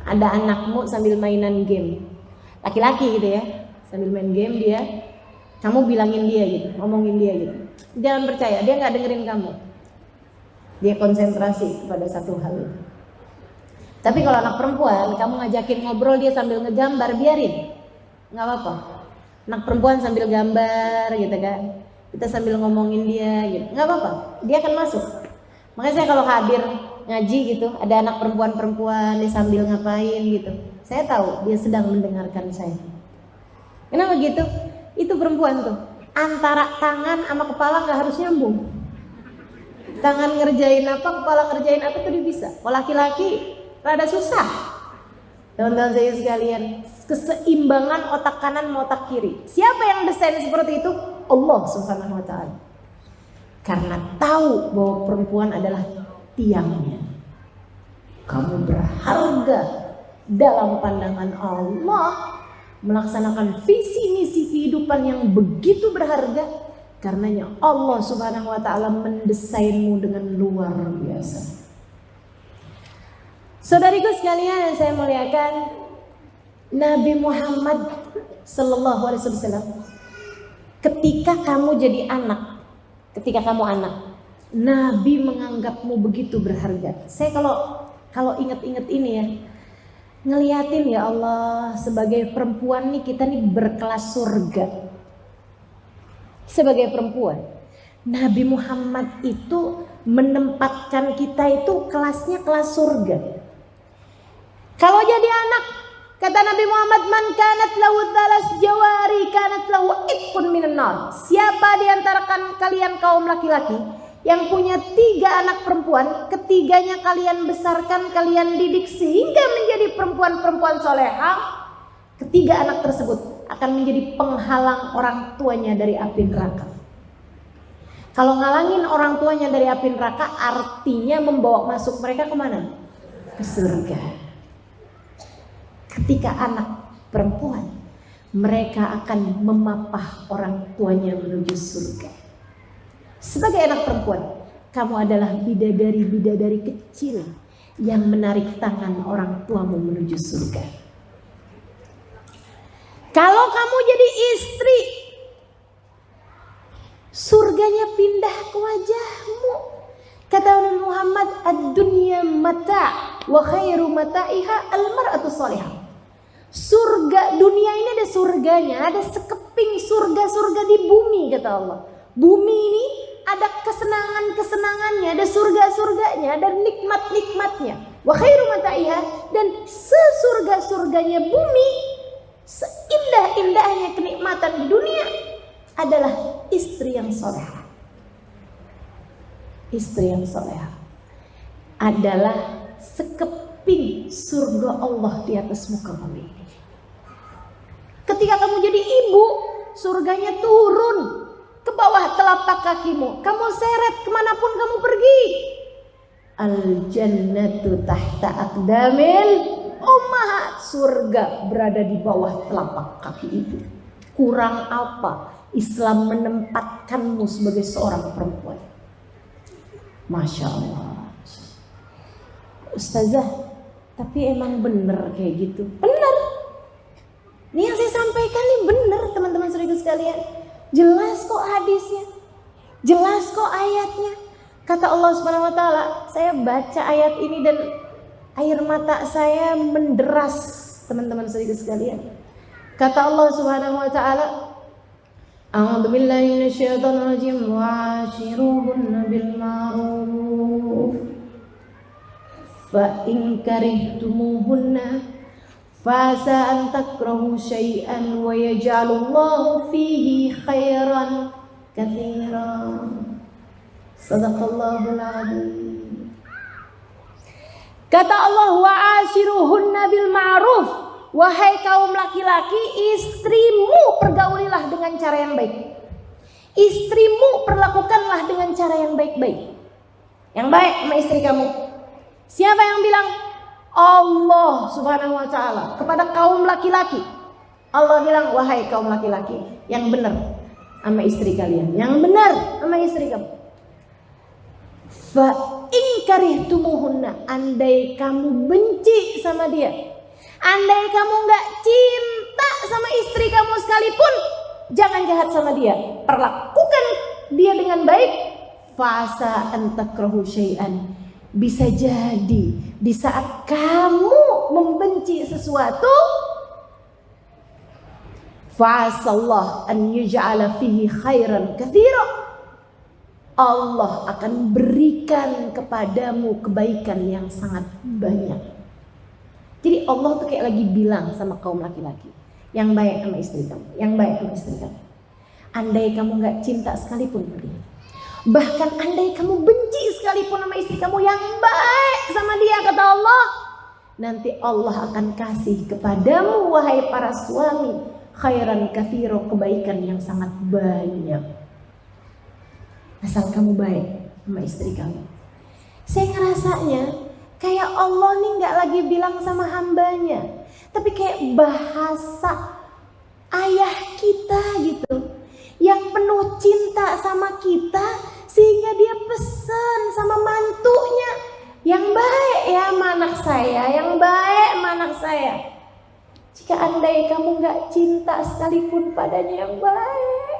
Ada anakmu sambil mainan game, laki-laki gitu ya, sambil main game dia, kamu bilangin dia gitu, ngomongin dia gitu. Jangan percaya, dia nggak dengerin kamu. Dia konsentrasi pada satu hal. Tapi kalau anak perempuan, kamu ngajakin ngobrol dia sambil ngegambar, biarin, nggak apa-apa. Anak perempuan sambil gambar gitu kan, kita sambil ngomongin dia gitu, nggak apa-apa. Dia akan masuk. Makanya saya kalau hadir ngaji gitu, ada anak perempuan-perempuan dia sambil ngapain gitu, saya tahu dia sedang mendengarkan saya. Kenapa gitu? Itu perempuan tuh. Antara tangan sama kepala nggak harus nyambung. Tangan ngerjain apa, kepala ngerjain apa tuh dia bisa. Kalau laki-laki rada susah. Teman-teman saya sekalian, keseimbangan otak kanan sama otak kiri. Siapa yang desain seperti itu? Allah Subhanahu wa taala. Karena tahu bahwa perempuan adalah tiangnya. Kamu berharga dalam pandangan Allah. Melaksanakan visi misi kehidupan yang begitu berharga, karenanya Allah Subhanahu wa taala mendesainmu dengan luar biasa. Saudariku sekalian yang saya muliakan, Nabi Muhammad sallallahu alaihi wasallam ketika kamu jadi anak, ketika kamu anak, Nabi menganggapmu begitu berharga. Saya kalau ingat-ingat ini ya, ngeliatin ya Allah, sebagai perempuan nih kita nih berkelas surga. Sebagai perempuan, Nabi Muhammad itu menempatkan kita itu kelasnya kelas surga. Kalau jadi anak, kata Nabi Muhammad, man kanat lahu thalas jawari kanat lahu itqun minan nar. Siapa di antara kalian kaum laki-laki yang punya 3 anak perempuan, ketiganya kalian besarkan, kalian didik sehingga menjadi perempuan-perempuan solehah, ketiga anak tersebut akan menjadi penghalang orang tuanya dari api neraka. Kalau ngalangin orang tuanya dari api neraka, artinya membawa masuk mereka kemana? Ke surga. Ketika anak perempuan, mereka akan memapah orang tuanya menuju surga. Sebagai anak perempuan, kamu adalah bidadari-bidadari kecil yang menarik tangan orang tuamu menuju surga. Kalau kamu jadi istri, surganya pindah ke wajahmu. Kata Muhammad, ad-dunya mata' wa khairu mata'iha al-mar'atu salihah. Surga dunia ini ada surganya, ada sekeping surga-surga di bumi, kata Allah. Bumi ini ada kesenangan-kesenangannya, ada surga-surganya, ada nikmat-nikmatnya. Wa khairu mata'iha, dan sesurga-surganya bumi, seindah-indahnya kenikmatan di dunia adalah istri yang salehah. Istri yang salehah adalah sekeping surga Allah di atas muka bumi ini. Ketika kamu jadi ibu, surganya turun ke bawah telapak kakimu. Kamu seret kemanapun kamu pergi. Al-jannatu tahta aqdamil ummahat. Surga berada di bawah telapak kaki ibu. Kurang apa Islam menempatkanmu sebagai seorang perempuan? Masya Allah. Ustazah, tapi emang bener kayak gitu? Bener. Ini yang saya sampaikan nih bener, teman-teman saudara sekalian. Jelas kok hadisnya, jelas kok ayatnya. Kata Allah Subhanahu wa taala, saya baca ayat ini dan air mata saya menderas, teman-teman saudara sekalian. Kata Allah Subhanahu wa taala, a'udzu billahi minasyaitonir rajim, wa'ashiruhunna bil ma'ruf fa in karihtumuhunna fasa an takrahu syai'an wa yaj'alullahu fihi khairan katsiran. Shadaqallahul adzim. Kata Allah, wa'ashiruhunna bil ma'ruf. Wahai kaum laki-laki, istrimu pergaulilah dengan cara yang baik. Istrimu perlakukanlah dengan cara yang baik-baik. Yang baik sama istri kamu. Siapa yang bilang? Allah Subhanahu wa ta'ala kepada kaum laki-laki. Allah bilang, wahai kaum laki-laki, yang benar sama istri kalian, yang benar sama istri kamu. Fa in karihtumuhunna, andai kamu benci sama dia, andai kamu gak cinta sama istri kamu sekalipun, jangan jahat sama dia, perlakukan dia dengan baik. Fasa an takrahu syai'an, bisa jadi di saat kamu membenci sesuatu, fa'asallah an yuj'ala fihi khairan katsira, Allah akan berikan kepadamu kebaikan yang sangat banyak. Jadi Allah tuh kayak lagi bilang sama kaum laki-laki, yang baik sama istri kamu, yang baik sama istri kamu. Andai kamu gak cinta sekalipun sama dia, bahkan andai kamu benci sekalipun sama istri kamu, yang baik sama dia, kata Allah, nanti Allah akan kasih kepadamu, wahai para suami, khairan katsira, kebaikan yang sangat banyak. Asal kamu baik sama istri kamu. Saya ngerasanya kayak Allah nih gak lagi bilang sama hambanya, tapi kayak bahasa ayah kita gitu, yang penuh cinta sama kita, sehingga dia pesan sama mantunya, yang baik ya sama anak saya, yang baik sama anak saya. Jika andai kamu gak cinta sekalipun padanya yang baik,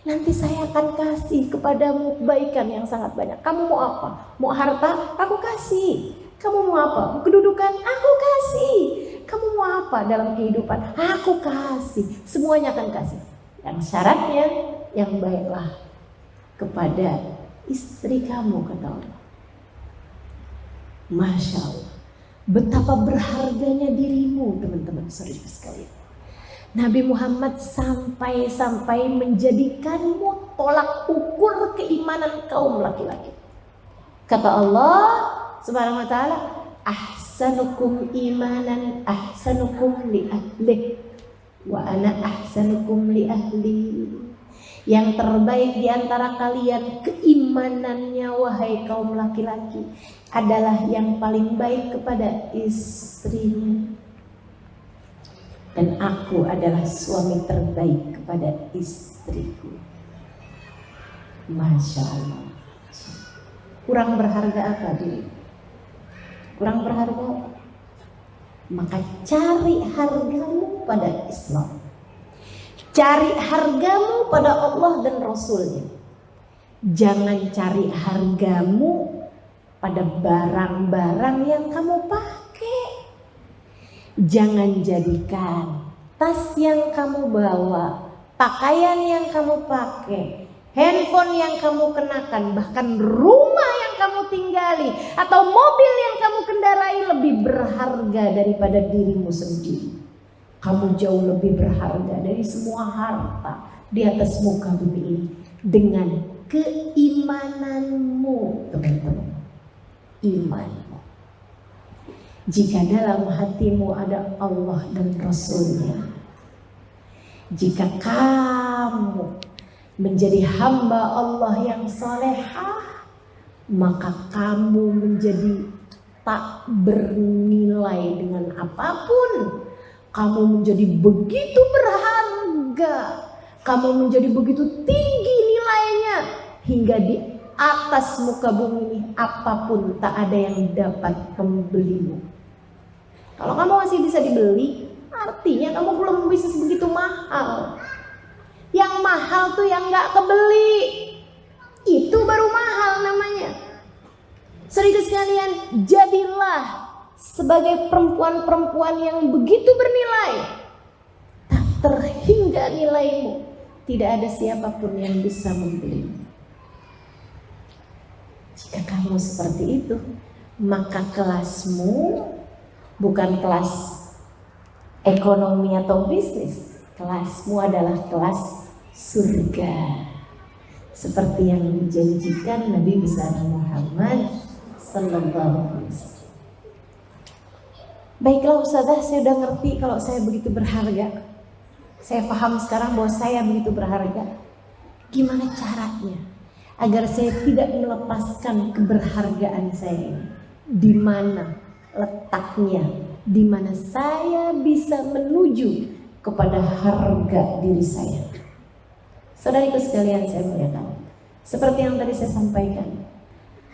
nanti saya akan kasih kepadamu kebaikan yang sangat banyak. Kamu mau apa? Mau harta? Aku kasih. Kamu mau apa? Mau kedudukan? Aku kasih. Kamu mau apa dalam kehidupan? Aku kasih. Semuanya akan kasih. Yang syaratnya yang baiklah kepada istri kamu, kata Allah. Masya Allah. Betapa berharganya dirimu, teman-teman saudara sekalian. Nabi Muhammad sampai menjadikanmu tolak ukur keimanan kaum laki-laki. Kata Allah Subhanahu wa taala, ahsanukum imanan ahsanukum li ahli wa ana ahsanukum li ahli. Yang terbaik di antara kalian keimanannya wahai kaum laki-laki adalah yang paling baik kepada istrinya. Dan aku adalah suami terbaik kepada istriku. Masya Allah. Kurang berharga apa diri? Kurang berharga apa? Maka cari hargamu pada Islam. Cari hargamu pada Allah dan Rasulnya. Jangan cari hargamu pada barang-barang yang kamu pakai. Jangan jadikan tas yang kamu bawa, pakaian yang kamu pakai, handphone yang kamu kenakan, bahkan rumah yang kamu tinggali atau mobil yang kamu kendarai lebih berharga daripada dirimu sendiri. Kamu jauh lebih berharga dari semua harta di atas muka bumi ini dengan keimananmu, teman-teman. Imanmu. Jika dalam hatimu ada Allah dan Rasulnya, jika kamu menjadi hamba Allah yang salehah, maka kamu menjadi tak bernilai dengan apapun. Kamu menjadi begitu berharga, kamu menjadi begitu tinggi nilainya, hingga di atas muka bumi ini apapun tak ada yang dapat membelimu. Kalau kamu masih bisa dibeli, artinya kamu belum bisa sebegitu mahal. Yang mahal tuh yang gak kebeli, itu baru mahal namanya. Saudara sekalian, jadilah sebagai perempuan-perempuan yang begitu bernilai, tak terhingga nilaimu. Tidak ada siapapun yang bisa membelimu. Jika kamu seperti itu, maka kelasmu bukan kelas ekonomi atau bisnis. Kelasmu adalah kelas surga. Seperti yang dijanjikan Nabi besar Muhammad sallallahu alaihi wasallam. Baiklah Ustazah, saya udah ngerti kalau saya begitu berharga. Saya paham sekarang bahwa saya begitu berharga. Gimana caranya agar saya tidak melepaskan keberhargaan saya ini? Di mana letaknya? Di mana saya bisa menuju kepada harga diri saya? Saudariku sekalian, saya muliakan, seperti yang tadi saya sampaikan,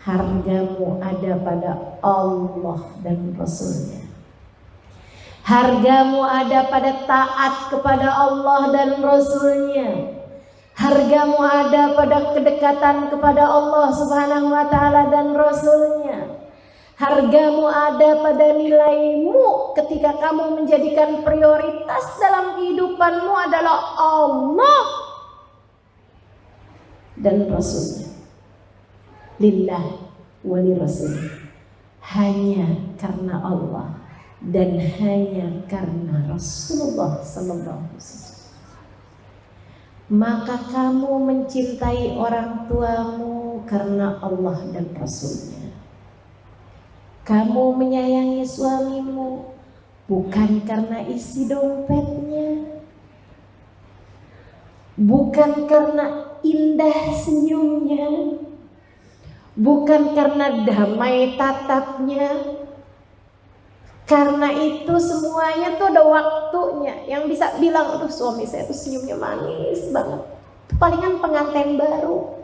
hargamu ada pada Allah dan Rasulnya. Hargamu ada pada taat kepada Allah dan Rasulnya. Hargamu ada pada kedekatan kepada Allah Subhanahu wa ta'ala dan Rasulnya. Hargamu ada pada nilaimu ketika kamu menjadikan prioritas dalam kehidupanmu adalah Allah dan Rasulnya. Lillah wali Rasul. Hanya karena Allah dan hanya karena Rasulullah sallallahu alaihi wasallam. Maka kamu mencintai orang tuamu karena Allah dan Rasulnya. Kamu menyayangi suamimu bukan karena isi dompetnya, bukan karena indah senyumnya, bukan karena damai tatapnya. Karena itu semuanya tuh ada waktunya. Yang bisa bilang, aduh suami saya tuh senyumnya manis banget, palingan pengantin baru.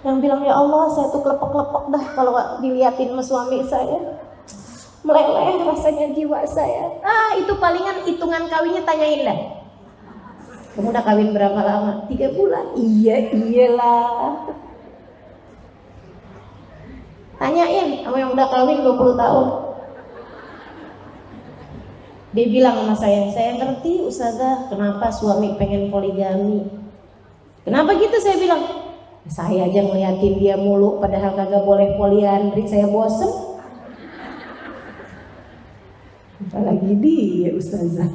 Yang bilang, ya Allah saya tuh kelepek-kelepek dah kalau diliatin sama suami saya, meleleh rasanya jiwa saya. Itu palingan hitungan kawinnya tanyain dah, kamu udah kawin berapa lama? 3 bulan. Iyalah. Tanyain sama yang udah kawin 20 tahun. Dia bilang sama saya ngerti Ustazah kenapa suami pengen poligami. Kenapa gitu? Saya bilang, saya aja ngeliatin dia mulu padahal kagak boleh poliandri, saya bosen. Apalagi dia ustazah.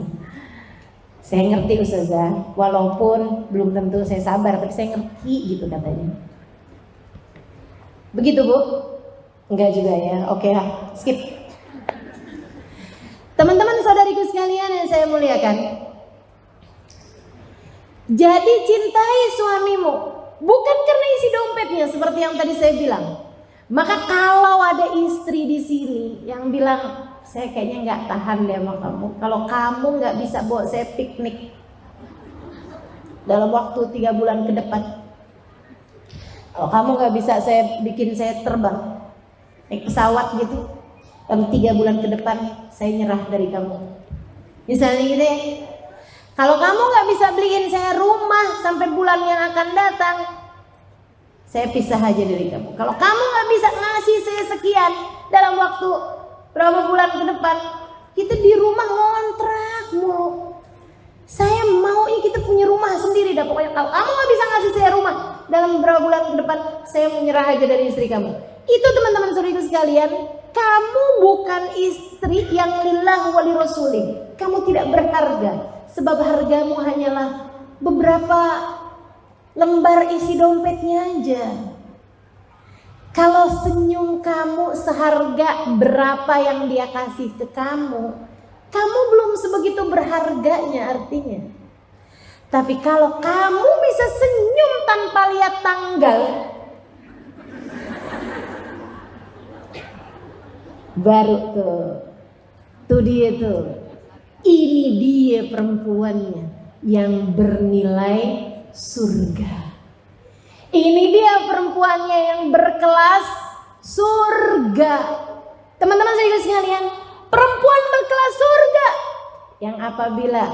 Saya ngerti ustazah, walaupun belum tentu saya sabar, tapi saya ngerti gitu katanya. Begitu Bu? Enggak juga ya, oke lah, skip. Teman-teman saudariku sekalian yang saya muliakan, jadi cintai suamimu bukan karena isi dompetnya seperti yang tadi saya bilang. Maka kalau ada istri di sini yang bilang, saya kayaknya nggak tahan deh sama kamu. Kalau kamu nggak bisa bawa saya piknik dalam waktu 3 bulan ke depan, kalau kamu nggak bisa bikin saya terbang naik pesawat gitu dalam 3 bulan ke depan, saya nyerah dari kamu. Misalnya gitu ya. Kalau kamu nggak bisa beliin saya rumah sampai bulan yang akan datang, saya pisah aja dari kamu. Kalau kamu nggak bisa ngasih saya sekian dalam waktu berapa bulan ke depan, kita di rumah ngontrak mulu. Saya mau kita punya rumah sendiri dah pokoknya. Kalau kamu nggak bisa ngasih saya rumah dalam beberapa bulan ke depan, saya menyerah aja dari istri kamu. Itu teman-teman saudariku sekalian, kamu bukan istri yang lillah wali rasulih. Kamu tidak berharga, sebab hargamu hanyalah beberapa lembar isi dompetnya aja. Kalau senyum kamu seharga berapa yang dia kasih ke kamu, kamu belum sebegitu berharganya artinya. Tapi kalau kamu bisa senyum tanpa lihat tanggal, baru tuh dia tuh. Ini dia perempuannya yang bernilai surga. Ini dia perempuannya yang berkelas surga. Teman-teman saya sekalian, perempuan berkelas surga yang apabila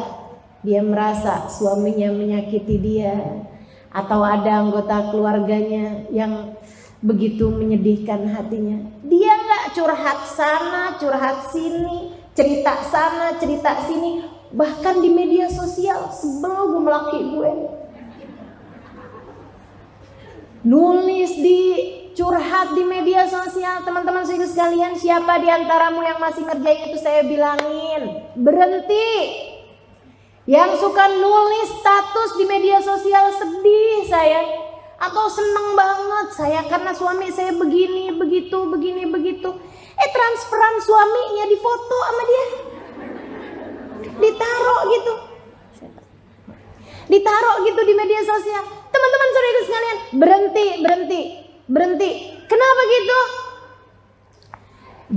dia merasa suaminya menyakiti dia, atau ada anggota keluarganya yang begitu menyedihkan hatinya, dia nggak curhat sana, curhat sini, cerita sana, cerita sini, bahkan di media sosial. Sebel gue melaki gue, nulis di curhat di media sosial. Teman-teman sekalian, siapa di antaramu yang masih ngerjain itu, saya bilangin berhenti. Yang suka nulis status di media sosial, sedih saya atau seneng banget saya karena suami saya begini begitu, begini begitu, transferan suaminya difoto sama dia, ditaruh gitu di media sosial. Teman-teman saudara sekalian, berhenti. Kenapa gitu?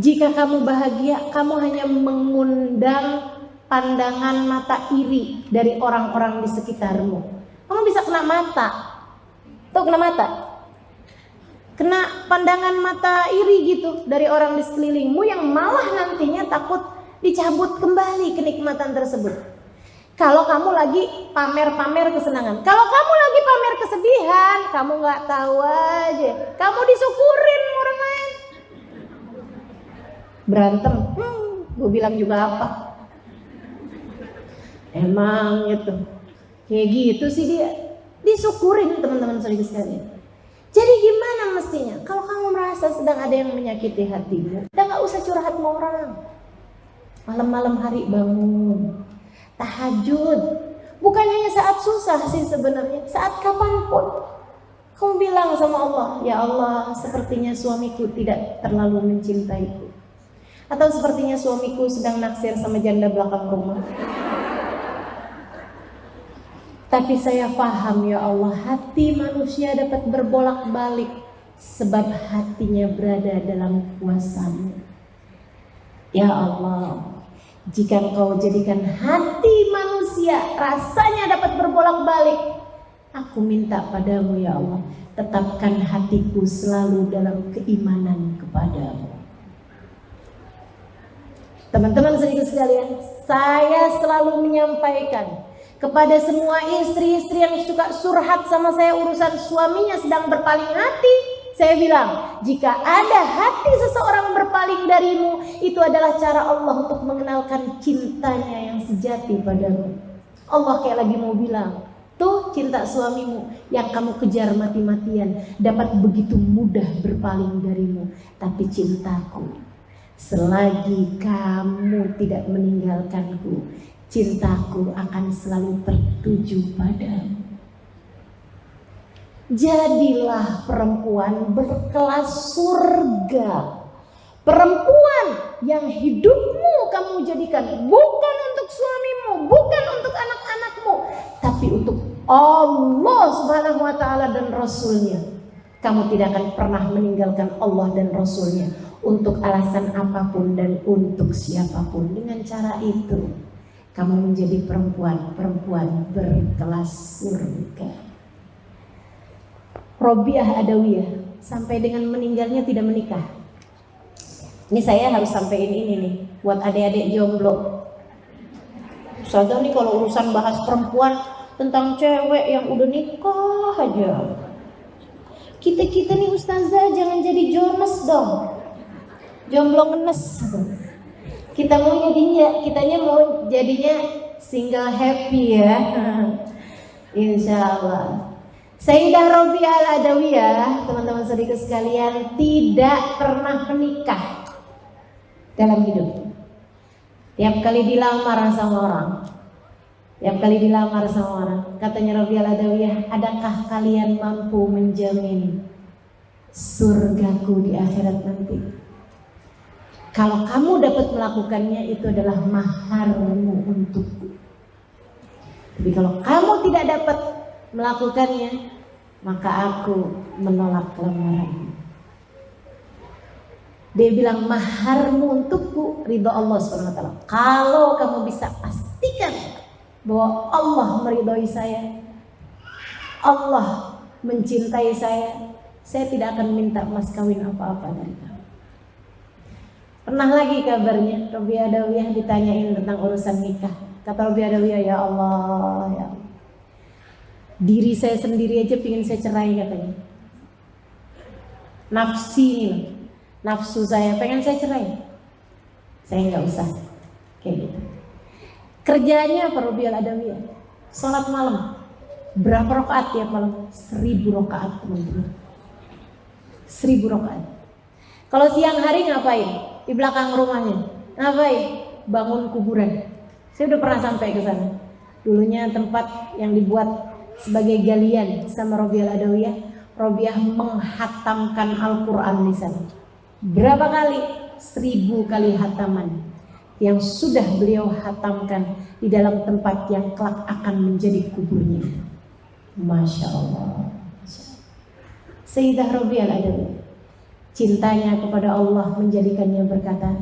Jika kamu bahagia, kamu hanya mengundang pandangan mata iri dari orang-orang di sekitarmu. Kamu bisa kena mata. Tuh, kena mata. Kena pandangan mata iri gitu dari orang di sekelilingmu yang malah nantinya takut dicabut kembali kenikmatan tersebut. Kalau kamu lagi pamer-pamer kesenangan, kalau kamu lagi pamer kesedihan, kamu nggak tahu aja, kamu disyukurin orang lain. Berantem, gue bilang juga apa? Emang itu kayak gitu sih dia, disyukurin teman-teman saudara sekalian. Jadi gimana mestinya kalau kamu merasa sedang ada yang menyakiti hatimu, udah gak usah curhat sama orang. Malam-malam hari bangun, tahajud. Bukan hanya saat susah sih sebenarnya, saat kapanpun. Kamu bilang sama Allah, ya Allah, sepertinya suamiku tidak terlalu mencintaiku. Atau sepertinya suamiku sedang naksir sama janda belakang rumah. Tapi saya paham ya Allah, hati manusia dapat berbolak-balik sebab hatinya berada dalam kuasa-Mu. Ya Allah, jika Engkau jadikan hati manusia rasanya dapat berbolak-balik, aku minta padamu ya Allah, tetapkan hatiku selalu dalam keimanan kepadamu. Teman-teman sekalian, saya selalu menyampaikan kepada semua istri-istri yang suka surhat sama saya urusan suaminya sedang berpaling hati, saya bilang, jika ada hati seseorang berpaling darimu, itu adalah cara Allah untuk mengenalkan cintanya yang sejati padamu. Allah kayak lagi mau bilang, tuh cinta suamimu yang kamu kejar mati-matian dapat begitu mudah berpaling darimu, tapi cintaku selagi kamu tidak meninggalkanku, cintaku akan selalu tertuju padamu. Jadilah perempuan berkelas surga, perempuan yang hidupmu kamu jadikan bukan untuk suamimu, bukan untuk anak-anakmu, tapi untuk Allah Subhanahu wa ta'ala dan Rasulnya. Kamu tidak akan pernah meninggalkan Allah dan Rasulnya untuk alasan apapun dan untuk siapapun. Dengan cara itu kamu menjadi perempuan berkelas surga. Robiah Adawiyah sampai dengan meninggalnya tidak menikah. Ini saya harus sampaikan ini nih buat adik-adik jomblo. Ustazah nih kalau urusan bahas perempuan tentang cewek yang udah nikah aja. Kita nih ustazah jangan jadi Jonas dong. Jomblo ngenes. Kitanya mau jadinya single happy ya. Insya Allah. Sayyidah Robiah Al-Adawiyah, teman-teman saudara sekalian, tidak pernah menikah dalam hidup. Tiap kali dilamar sama orang, katanya Robiah Al-Adawiyah, adakah kalian mampu menjamin surgaku di akhirat nanti? Kalau kamu dapat melakukannya, itu adalah maharmu untukku. Tapi kalau kamu tidak dapat melakukannya, maka aku menolak lamaranmu. Dia bilang maharmu untukku ridho Allah SWT. Kalau kamu bisa pastikan bahwa Allah meridhoi saya, Allah mencintai saya tidak akan minta mas kawin apa-apa dari kamu. Pernah lagi kabarnya Robiah Adawiyah ditanyain tentang urusan nikah. Kata Robiah Adawiyah, ya Allah, ya Allah, diri saya sendiri aja pingin saya cerai katanya. Nafsu saya pengen saya cerai. Saya nggak usah kayak gitu. Kerjanya apa Robiah Adawiyah? Sholat malam. Berapa rakaat tiap malam? 1000 rakaat teman-teman. 1000 rakaat. Kalau siang hari ngapain? Di belakang rumahnya ngapain? Bangun kuburan. Saya udah pernah sampai ke sana. Dulunya tempat yang dibuat sebagai galian sama Robiah Adawiyah. Robiah menghatamkan Al-Quran di sana. Berapa kali? 1000 kali hataman yang sudah beliau hatamkan di dalam tempat yang kelak akan menjadi kuburnya. Masya Allah. Sayyidah Robiah Adawiyah, cintanya kepada Allah menjadikannya berkata,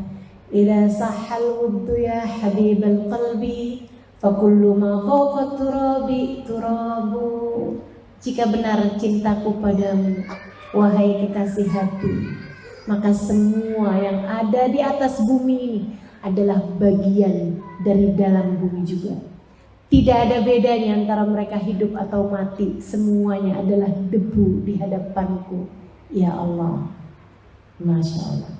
"Idza sahal wuddu ya habibal qalbi, fa kullu ma fawqa turabi turabu." Jika benar cintaku padamu, wahai kekasih hati, maka semua yang ada di atas bumi ini adalah bagian dari dalam bumi juga. Tidak ada bedanya antara mereka hidup atau mati. Semuanya adalah debu di hadapanku, ya Allah. Masya Allah.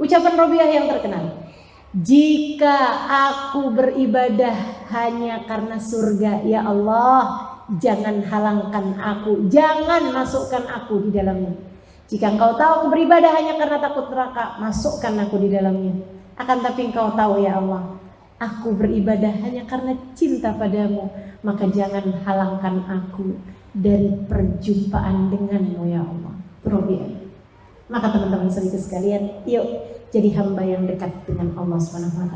Ucapan Robiah yang terkenal, jika aku beribadah hanya karena surga, ya Allah, jangan halangkan aku, jangan masukkan aku di dalamnya. Jika engkau tahu aku beribadah hanya karena takut neraka, masukkan aku di dalamnya. Akan tapi engkau tahu ya Allah, aku beribadah hanya karena cinta padamu, maka jangan halangkan aku dari perjumpaan denganmu ya Allah. Robiah. Maka teman-teman sekalian, yuk jadi hamba yang dekat dengan Allah SWT.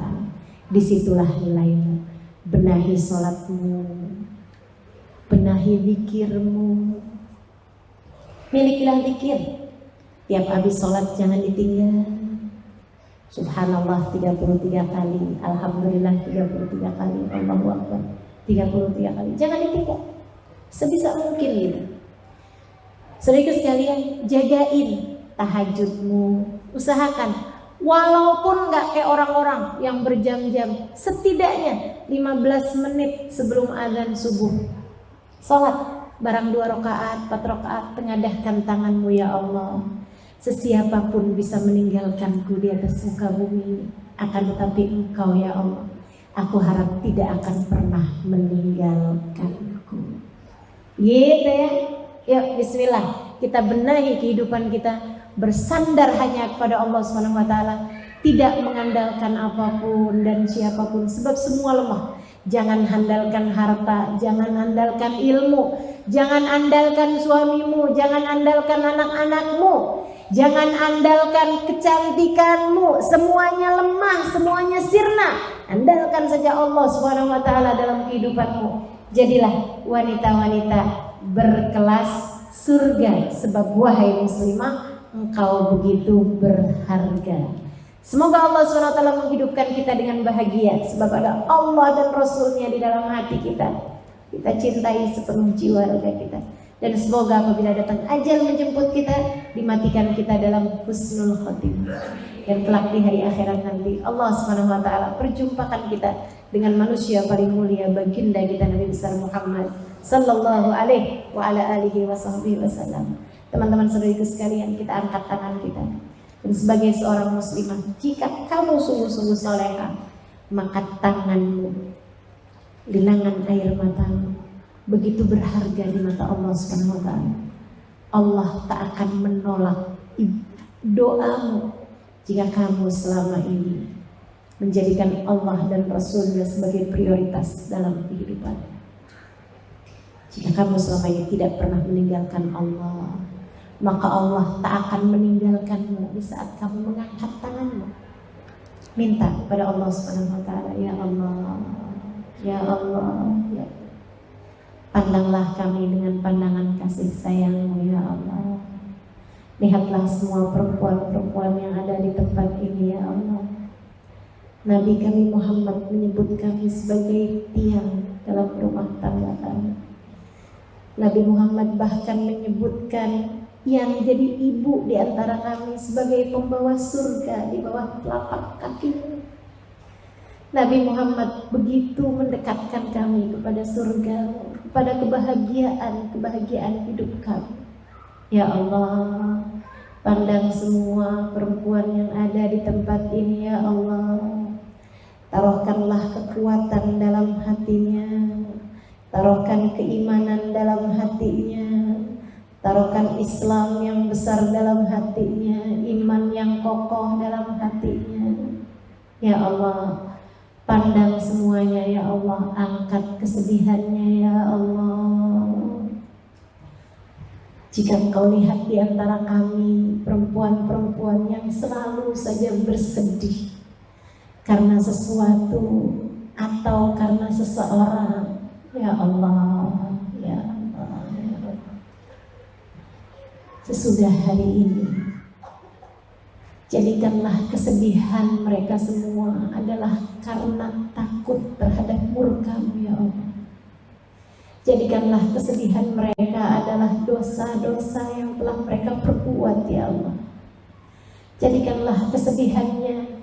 Disitulah nilaimu. Benahi sholatmu, benahi zikirmu, milikilah zikir. Tiap habis sholat jangan ditinggal. Subhanallah 33 kali, Alhamdulillah 33 kali, Allahu Akbar 33 kali. Jangan ditinggal, sebisa mungkin gitu. Saudara sekalian, jagain tahajudmu, usahakan walaupun gak kayak orang-orang yang berjam-jam, setidaknya 15 menit sebelum azan subuh sholat barang 2 rakaat, 4 rakaat, tengadahkan tanganmu ya Allah. Sesiapapun bisa meninggalkanku di atas muka bumi ini, akan tetapi engkau ya Allah, aku harap tidak akan pernah meninggalkanku. Gitu ya. Yuk bismillah, kita benahi kehidupan kita, bersandar hanya kepada Allah SWT. tidak mengandalkan apapun dan siapapun, sebab semua lemah. Jangan andalkan harta, jangan andalkan ilmu, jangan andalkan suamimu, jangan andalkan anak-anakmu, jangan andalkan kecantikanmu. Semuanya lemah, semuanya sirna. Andalkan saja Allah Subhanahu wa taala dalam kehidupanmu. Jadilah wanita-wanita berkelas surga, sebab wahai muslimah, engkau begitu berharga. Semoga Allah SWT menghidupkan kita dengan bahagia, sebab ada Allah dan Rasulnya di dalam hati kita. Kita cintai sepenuh jiwa raga kita. Dan semoga apabila datang ajal menjemput kita, dimatikan kita dalam husnul khotimah. Dan kelak di hari akhirat nanti Allah SWT perjumpakan kita dengan manusia paling mulia, baginda kita Nabi besar Muhammad sallallahu alaihi wa ala alihi wasallam. Teman-teman saudariku sekalian, kita angkat tangan kita. Dan sebagai seorang muslimah, jika kamu sungguh-sungguh soleha, maka tanganmu, linangan air matamu, begitu berharga di mata Allah Subhanahu wa taala. Allah tak akan menolak doamu jika kamu selama ini menjadikan Allah dan Rasulnya sebagai prioritas dalam kehidupan. Jika kamu selama ini tidak pernah meninggalkan Allah, maka Allah tak akan meninggalkanmu di saat kamu mengangkat tanganmu. Minta kepada Allah Subhanahu wa taala, ya Allah, ya Allah, ya. Pandanglah kami dengan pandangan kasih sayang-Mu ya Allah. Lihatlah semua perempuan-perempuan yang ada di tempat ini ya Allah. Nabi kami Muhammad menyebut kami sebagai tiang dalam rumah tangga kami. Nabi Muhammad bahkan menyebutkan yang jadi ibu di antara kami sebagai pembawa surga di bawah telapak kaki. Nabi Muhammad begitu mendekatkan kami kepada surga, kepada kebahagiaan hidup kami. Ya Allah, pandang semua perempuan yang ada di tempat ini ya Allah. Taruhkanlah kekuatan dalam hatinya, taruhkan keimanan dalam hatinya, taruhkan Islam yang besar dalam hatinya, iman yang kokoh dalam hatinya. Ya Allah, pandang semuanya ya Allah, angkat kesedihannya ya Allah. Jika Engkau lihat di antara kami perempuan-perempuan yang selalu saja bersedih karena sesuatu atau karena seseorang, ya Allah, ya Allah, ya Allah. Sesudah hari ini, jadikanlah kesedihan mereka semua adalah karena takut terhadap murka-Mu ya Allah. Jadikanlah kesedihan mereka adalah dosa-dosa yang telah mereka perbuat ya Allah. Jadikanlah kesedihannya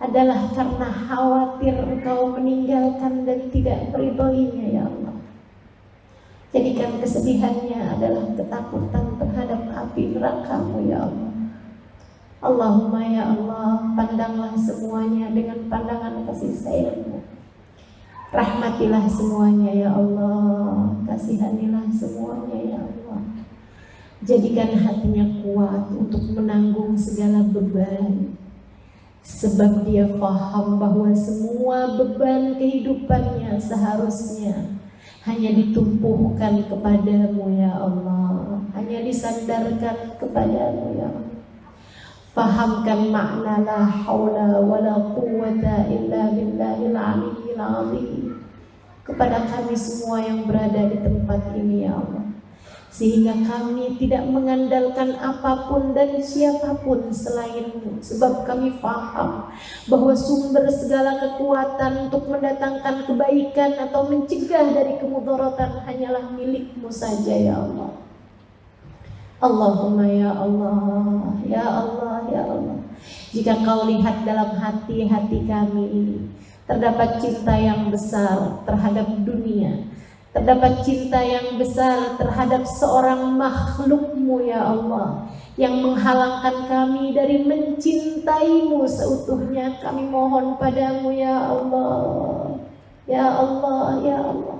adalah karena khawatir Engkau meninggalkan dan tidak meridhoinya ya Allah. Jadikan kesedihannya adalah ketakutan terhadap api neraka-Mu ya Allah. Allahumma ya Allah, pandanglah semuanya dengan pandangan kasih sayang-Mu. Rahmatilah semuanya ya Allah, kasihanilah semuanya ya Allah. Jadikan hatinya kuat untuk menanggung segala beban, sebab dia paham bahwa semua beban kehidupannya seharusnya hanya ditumpukan kepadamu ya Allah, hanya disandarkan kepadamu ya Allah. Fahamkan makna la haula wa la quwwata illa billahil aliyyil azim kepada kami semua yang berada di tempat ini ya Allah, sehingga kami tidak mengandalkan apapun dan siapapun selain-Mu, sebab kami paham bahwa sumber segala kekuatan untuk mendatangkan kebaikan atau mencegah dari kemudaratan hanyalah milik-Mu saja ya Allah. Allahumma ya Allah, ya Allah, ya Allah. Jika Kau lihat dalam hati-hati kami ini terdapat cinta yang besar terhadap dunia, terdapat cinta yang besar terhadap seorang makhluk-Mu ya Allah, yang menghalangkan kami dari mencintai-Mu seutuhnya, kami mohon padamu ya Allah, ya Allah, ya Allah.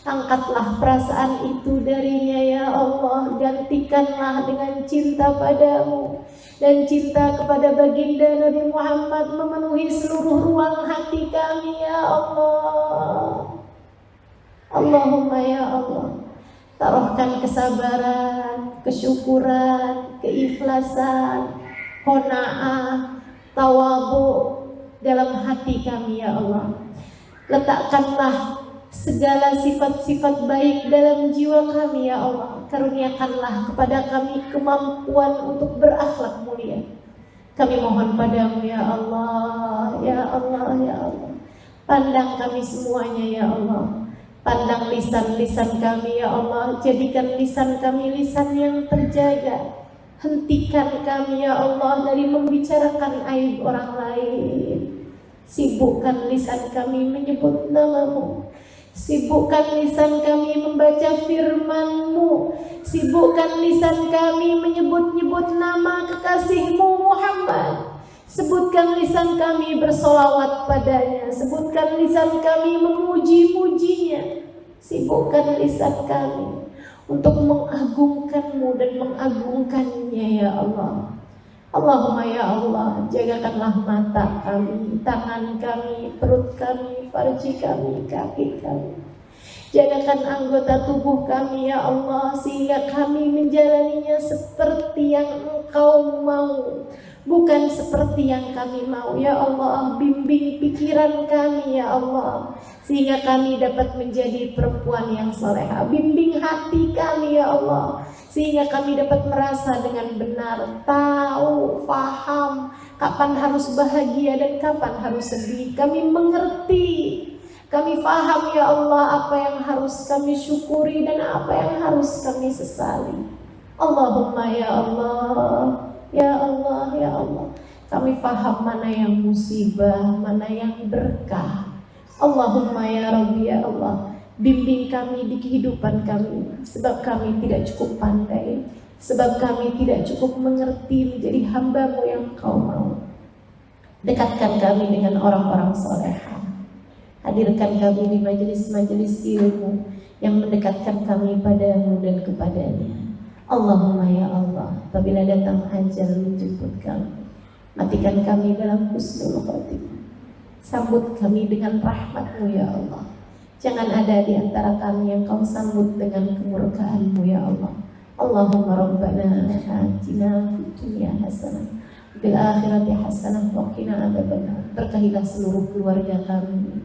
Angkatlah perasaan itu darinya ya Allah, gantikanlah dengan cinta padamu dan cinta kepada baginda Nabi Muhammad memenuhi seluruh ruang hati kami ya Allah. Allahumma ya Allah, taruhkan kesabaran, kesyukuran, keikhlasan, qanaah, tawadhu dalam hati kami ya Allah. Letakkanlah segala sifat-sifat baik dalam jiwa kami ya Allah. Karuniakanlah kepada kami kemampuan untuk berakhlak mulia. Kami mohon padamu ya Allah, ya Allah, ya Allah. Pandang kami semuanya ya Allah. Pandang lisan-lisan kami ya Allah. Jadikan lisan kami lisan yang terjaga. Hentikan kami ya Allah dari membicarakan aib orang lain. Sibukkan lisan kami menyebut namamu. Sibukkan lisan kami membaca firman-Mu. Sibukkan lisan kami menyebut-nyebut nama kekasih-Mu Muhammad. Sebutkan lisan kami bersolawat padanya. Sebutkan lisan kami memuji-mujinya. Sibukkan lisan kami untuk mengagungkan-Mu dan mengagungkannya ya Allah. Allahumma ya Allah, jagakanlah mata kami, tangan kami, perut kami, farji kami, kaki kami. Jagakan anggota tubuh kami ya Allah, sehingga kami menjalaninya seperti yang Engkau mau, bukan seperti yang kami mau ya Allah. Bimbing pikiran kami ya Allah, sehingga kami dapat menjadi perempuan yang salehah. Bimbing hati kami ya Allah, sehingga kami dapat merasa dengan benar, tahu, paham kapan harus bahagia dan kapan harus sedih. Kami mengerti, kami paham ya Allah apa yang harus kami syukuri dan apa yang harus kami sesali. Allahumma ya Allah, ya Allah, ya Allah. Kami paham mana yang musibah, mana yang berkah. Allahumma ya Rabbi ya Allah, bimbing kami di kehidupan kami, sebab kami tidak cukup pandai, sebab kami tidak cukup mengerti menjadi hamba-Mu yang Kau mau. Dekatkan kami dengan orang-orang salehah. Hadirkan kami di majelis-majelis ilmu yang mendekatkan kami padamu dan kepadanya. Allahumma ya Allah, apabila datang ajal menjemput kami, matikan kami dalam husnul khotimah. Sambut kami dengan rahmat-Mu ya Allah. Jangan ada di antara kami yang Kau sambut dengan kemurkaan-Mu ya Allah. Allahumma rabbana atina fid dunya hasanah fil akhirati hasanah wa qina adzabannar. Berkahilah seluruh keluarga kami.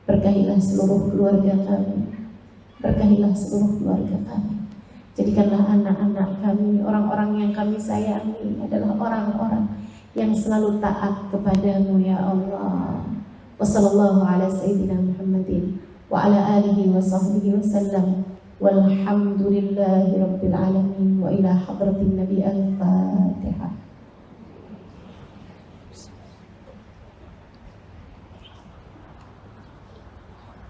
Berkahilah seluruh keluarga kami. Berkahilah seluruh keluarga kami. Jadikanlah anak-anak kami, orang-orang yang kami sayangi adalah orang-orang yang selalu taat kepadamu ya Allah. Wa sallallahu ala sayyidina Muhammadin wa ala alihi wa sahbihi wa sallam. Walhamdulillahi rabbil alamin. Wa ila hadratin nabi al-Fatihah.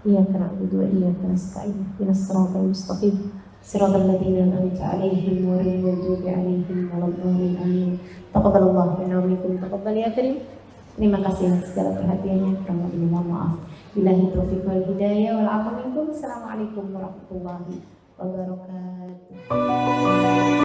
Iyyaka na'budu wa iyyaka nasta'in. Ihdinas siratal mustaqim. Siratal ladzina an'amta 'alaihim ghairil maghdubi 'alaihim waladdallin. Amin. Taqabbalallahu minna wa minkum. Taqabbal ya karim. Terima kasih atas segala perhatiannya. Kami mohon maaf. Billahi taufiq wal hidayah wal 'afwu minkum. Assalamualaikum warahmatullahi wabarakatuh.